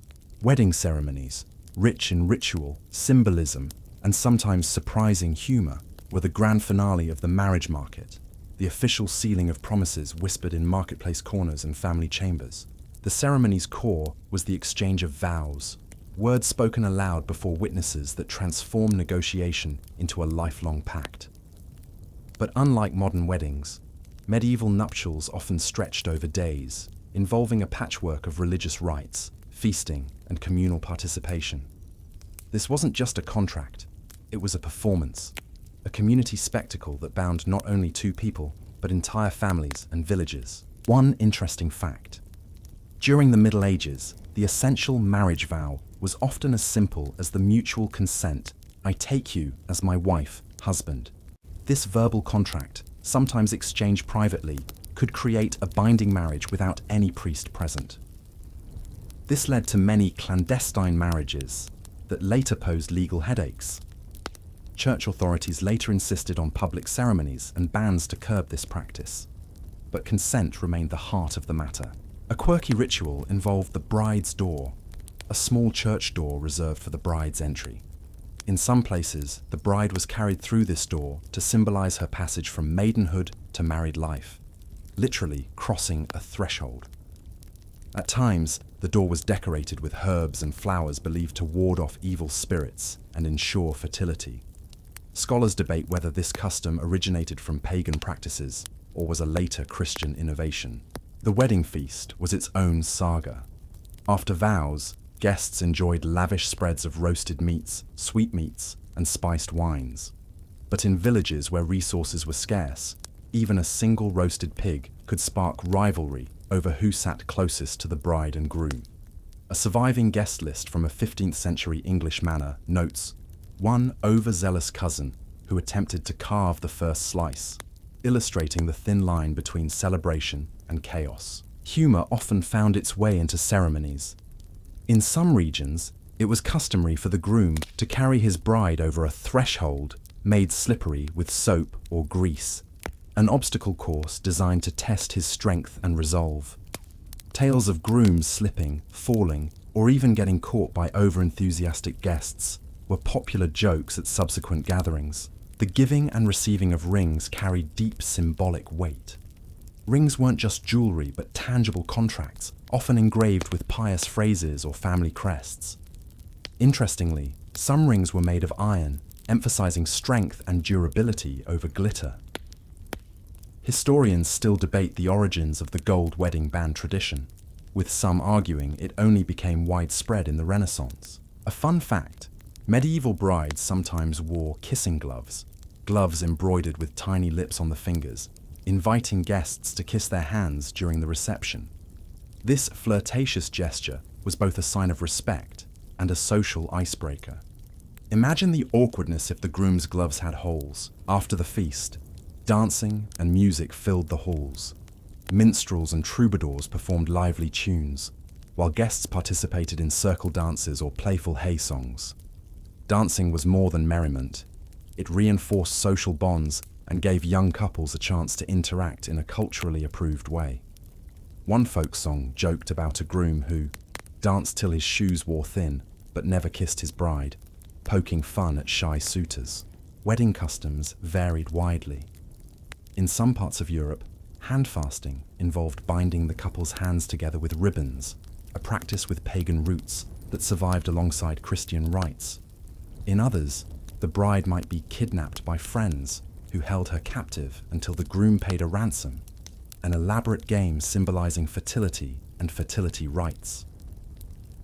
S1: Wedding ceremonies, rich in ritual, symbolism, and sometimes surprising humor, were the grand finale of the marriage market, the official sealing of promises whispered in marketplace corners and family chambers. The ceremony's core was the exchange of vows, words spoken aloud before witnesses that transformed negotiation into a lifelong pact. But unlike modern weddings, medieval nuptials often stretched over days, involving a patchwork of religious rites, feasting, and communal participation. This wasn't just a contract, it was a performance, a community spectacle that bound not only two people, but entire families and villages. One interesting fact. During the Middle Ages, the essential marriage vow was often as simple as the mutual consent, "I take you as my wife, husband." This verbal contract, sometimes exchanged privately, could create a binding marriage without any priest present. This led to many clandestine marriages that later posed legal headaches. Church authorities later insisted on public ceremonies and bans to curb this practice. But consent remained the heart of the matter. A quirky ritual involved the bride's door, a small church door reserved for the bride's entry. In some places, the bride was carried through this door to symbolize her passage from maidenhood to married life, literally crossing a threshold. At times, the door was decorated with herbs and flowers believed to ward off evil spirits and ensure fertility. Scholars debate whether this custom originated from pagan practices or was a later Christian innovation. The wedding feast was its own saga. After vows, guests enjoyed lavish spreads of roasted meats, sweetmeats, and spiced wines. But in villages where resources were scarce, even a single roasted pig could spark rivalry over who sat closest to the bride and groom. A surviving guest list from a 15th century English manor notes one overzealous cousin who attempted to carve the first slice, illustrating the thin line between celebration and chaos. Humor often found its way into ceremonies. In some regions, it was customary for the groom to carry his bride over a threshold made slippery with soap or grease, an obstacle course designed to test his strength and resolve. Tales of grooms slipping, falling, or even getting caught by over-enthusiastic guests were popular jokes at subsequent gatherings. The giving and receiving of rings carried deep symbolic weight. Rings weren't just jewelry, but tangible contracts, often engraved with pious phrases or family crests. Interestingly, some rings were made of iron, emphasizing strength and durability over glitter. Historians still debate the origins of the gold wedding band tradition, with some arguing it only became widespread in the Renaissance. A fun fact: medieval brides sometimes wore kissing gloves, gloves embroidered with tiny lips on the fingers, inviting guests to kiss their hands during the reception. This flirtatious gesture was both a sign of respect and a social icebreaker. Imagine the awkwardness if the groom's gloves had holes. After the feast, dancing and music filled the halls. Minstrels and troubadours performed lively tunes, while guests participated in circle dances or playful hay songs. Dancing was more than merriment. It reinforced social bonds and gave young couples a chance to interact in a culturally approved way. One folk song joked about a groom who danced till his shoes wore thin, but never kissed his bride, poking fun at shy suitors. Wedding customs varied widely. In some parts of Europe, handfasting involved binding the couple's hands together with ribbons, a practice with pagan roots that survived alongside Christian rites. In others, the bride might be kidnapped by friends who held her captive until the groom paid a ransom, an elaborate game symbolizing fertility and fertility rites.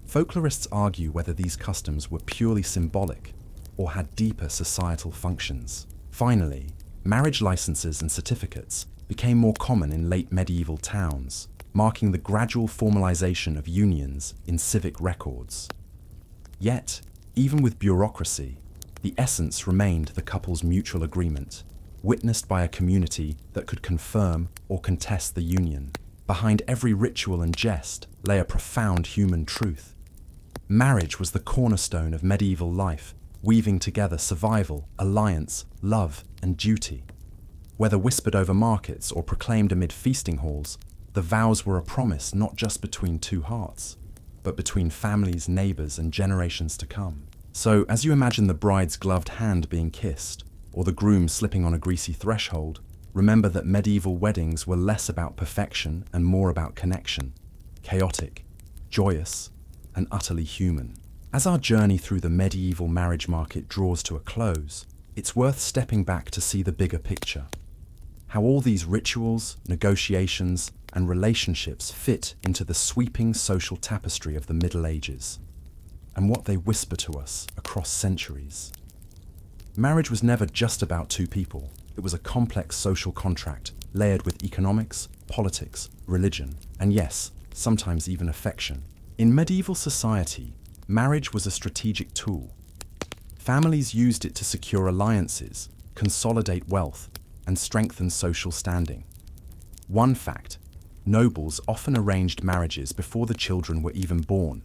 S1: Folklorists argue whether these customs were purely symbolic or had deeper societal functions. Finally, marriage licenses and certificates became more common in late medieval towns, marking the gradual formalization of unions in civic records. Yet, even with bureaucracy, the essence remained the couple's mutual agreement, witnessed by a community that could confirm or contest the union. Behind every ritual and jest lay a profound human truth. Marriage was the cornerstone of medieval life, weaving together survival, alliance, love, and duty. Whether whispered over markets or proclaimed amid feasting halls, the vows were a promise not just between two hearts, but between families, neighbors, and generations to come. So, as you imagine the bride's gloved hand being kissed, or the groom slipping on a greasy threshold, remember that medieval weddings were less about perfection and more about connection, chaotic, joyous, and utterly human. As our journey through the medieval marriage market draws to a close, it's worth stepping back to see the bigger picture. How all these rituals, negotiations, and relationships fit into the sweeping social tapestry of the Middle Ages, and what they whisper to us across centuries. Marriage was never just about two people. It was a complex social contract layered with economics, politics, religion, and yes, sometimes even affection. In medieval society, marriage was a strategic tool. Families used it to secure alliances, consolidate wealth, and strengthen social standing. One fact: nobles often arranged marriages before the children were even born,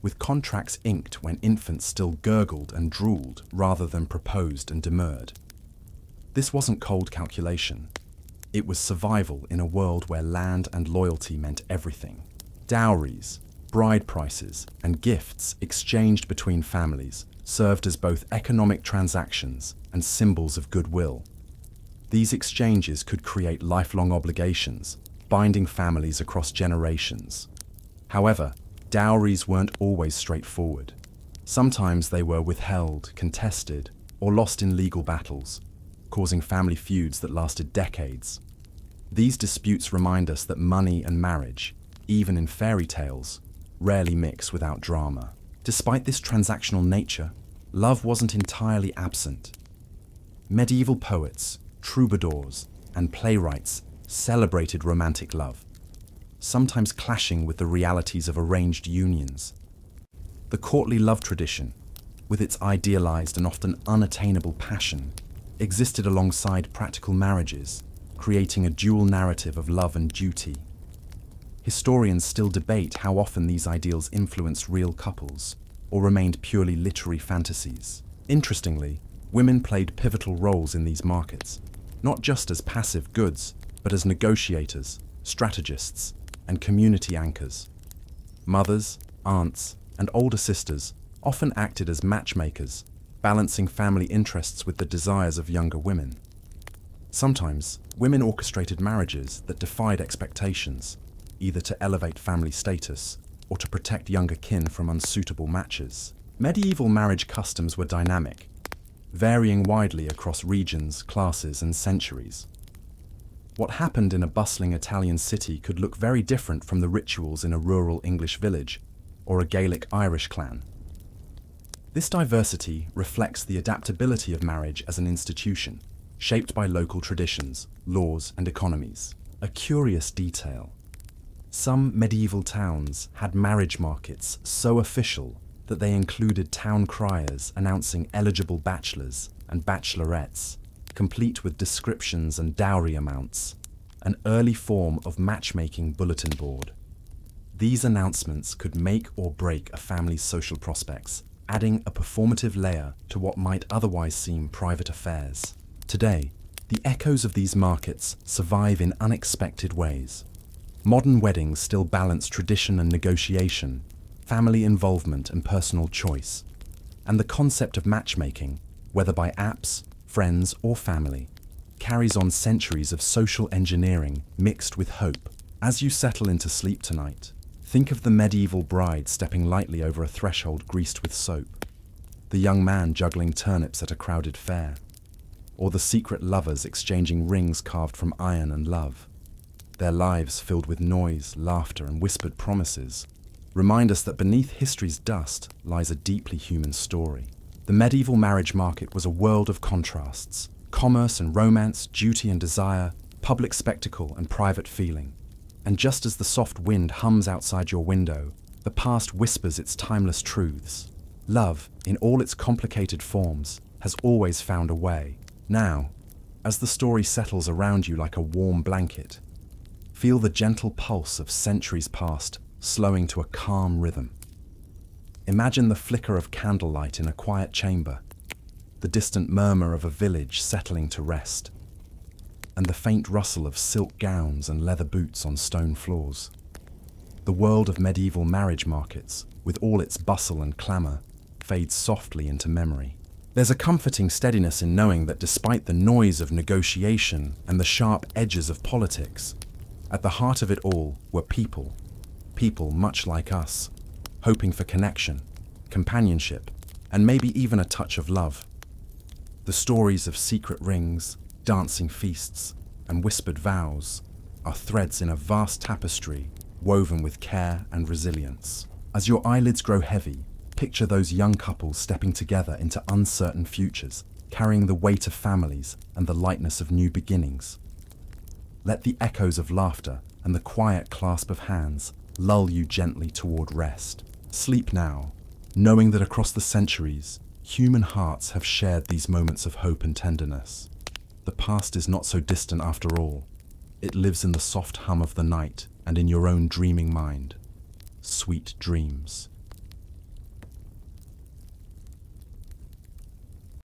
S1: with contracts inked when infants still gurgled and drooled rather than proposed and demurred. This wasn't cold calculation. It was survival in a world where land and loyalty meant everything. Dowries, bride prices, and gifts exchanged between families served as both economic transactions and symbols of goodwill. These exchanges could create lifelong obligations, binding families across generations. However, dowries weren't always straightforward. Sometimes they were withheld, contested, or lost in legal battles, causing family feuds that lasted decades. These disputes remind us that money and marriage, even in fairy tales, rarely mix without drama. Despite this transactional nature, love wasn't entirely absent. Medieval poets, troubadours, and playwrights celebrated romantic love, sometimes clashing with the realities of arranged unions. The courtly love tradition, with its idealized and often unattainable passion, existed alongside practical marriages, creating a dual narrative of love and duty. Historians still debate how often these ideals influenced real couples or remained purely literary fantasies. Interestingly, women played pivotal roles in these markets, not just as passive goods, but as negotiators, strategists, and community anchors. Mothers, aunts, and older sisters often acted as matchmakers, balancing family interests with the desires of younger women. Sometimes, women orchestrated marriages that defied expectations, either to elevate family status or to protect younger kin from unsuitable matches. Medieval marriage customs were dynamic, varying widely across regions, classes, and centuries. What happened in a bustling Italian city could look very different from the rituals in a rural English village or a Gaelic Irish clan. This diversity reflects the adaptability of marriage as an institution, shaped by local traditions, laws, and economies. A curious detail: some medieval towns had marriage markets so official that they included town criers announcing eligible bachelors and bachelorettes, complete with descriptions and dowry amounts, an early form of matchmaking bulletin board. These announcements could make or break a family's social prospects, adding a performative layer to what might otherwise seem private affairs. Today, the echoes of these markets survive in unexpected ways. Modern weddings still balance tradition and negotiation, family involvement and personal choice, and the concept of matchmaking, whether by apps, friends, or family, carries on centuries of social engineering mixed with hope. As you settle into sleep tonight, think of the medieval bride stepping lightly over a threshold greased with soap, the young man juggling turnips at a crowded fair, or the secret lovers exchanging rings carved from iron and love. Their lives filled with noise, laughter, and whispered promises remind us that beneath history's dust lies a deeply human story. The medieval marriage market was a world of contrasts: commerce and romance, duty and desire, public spectacle and private feeling. And just as the soft wind hums outside your window, the past whispers its timeless truths. Love, in all its complicated forms, has always found a way. Now, as the story settles around you like a warm blanket, feel the gentle pulse of centuries past slowing to a calm rhythm. Imagine the flicker of candlelight in a quiet chamber, the distant murmur of a village settling to rest, and the faint rustle of silk gowns and leather boots on stone floors. The world of medieval marriage markets, with all its bustle and clamour, fades softly into memory. There's a comforting steadiness in knowing that despite the noise of negotiation and the sharp edges of politics, at the heart of it all were people much like us, hoping for connection, companionship, and maybe even a touch of love. The stories of secret rings, dancing feasts, and whispered vows are threads in a vast tapestry woven with care and resilience. As your eyelids grow heavy, picture those young couples stepping together into uncertain futures, carrying the weight of families and the lightness of new beginnings. Let the echoes of laughter and the quiet clasp of hands lull you gently toward rest. Sleep now, knowing that across the centuries, human hearts have shared these moments of hope and tenderness. The past is not so distant after all. It lives in the soft hum of the night and in your own dreaming mind. Sweet dreams.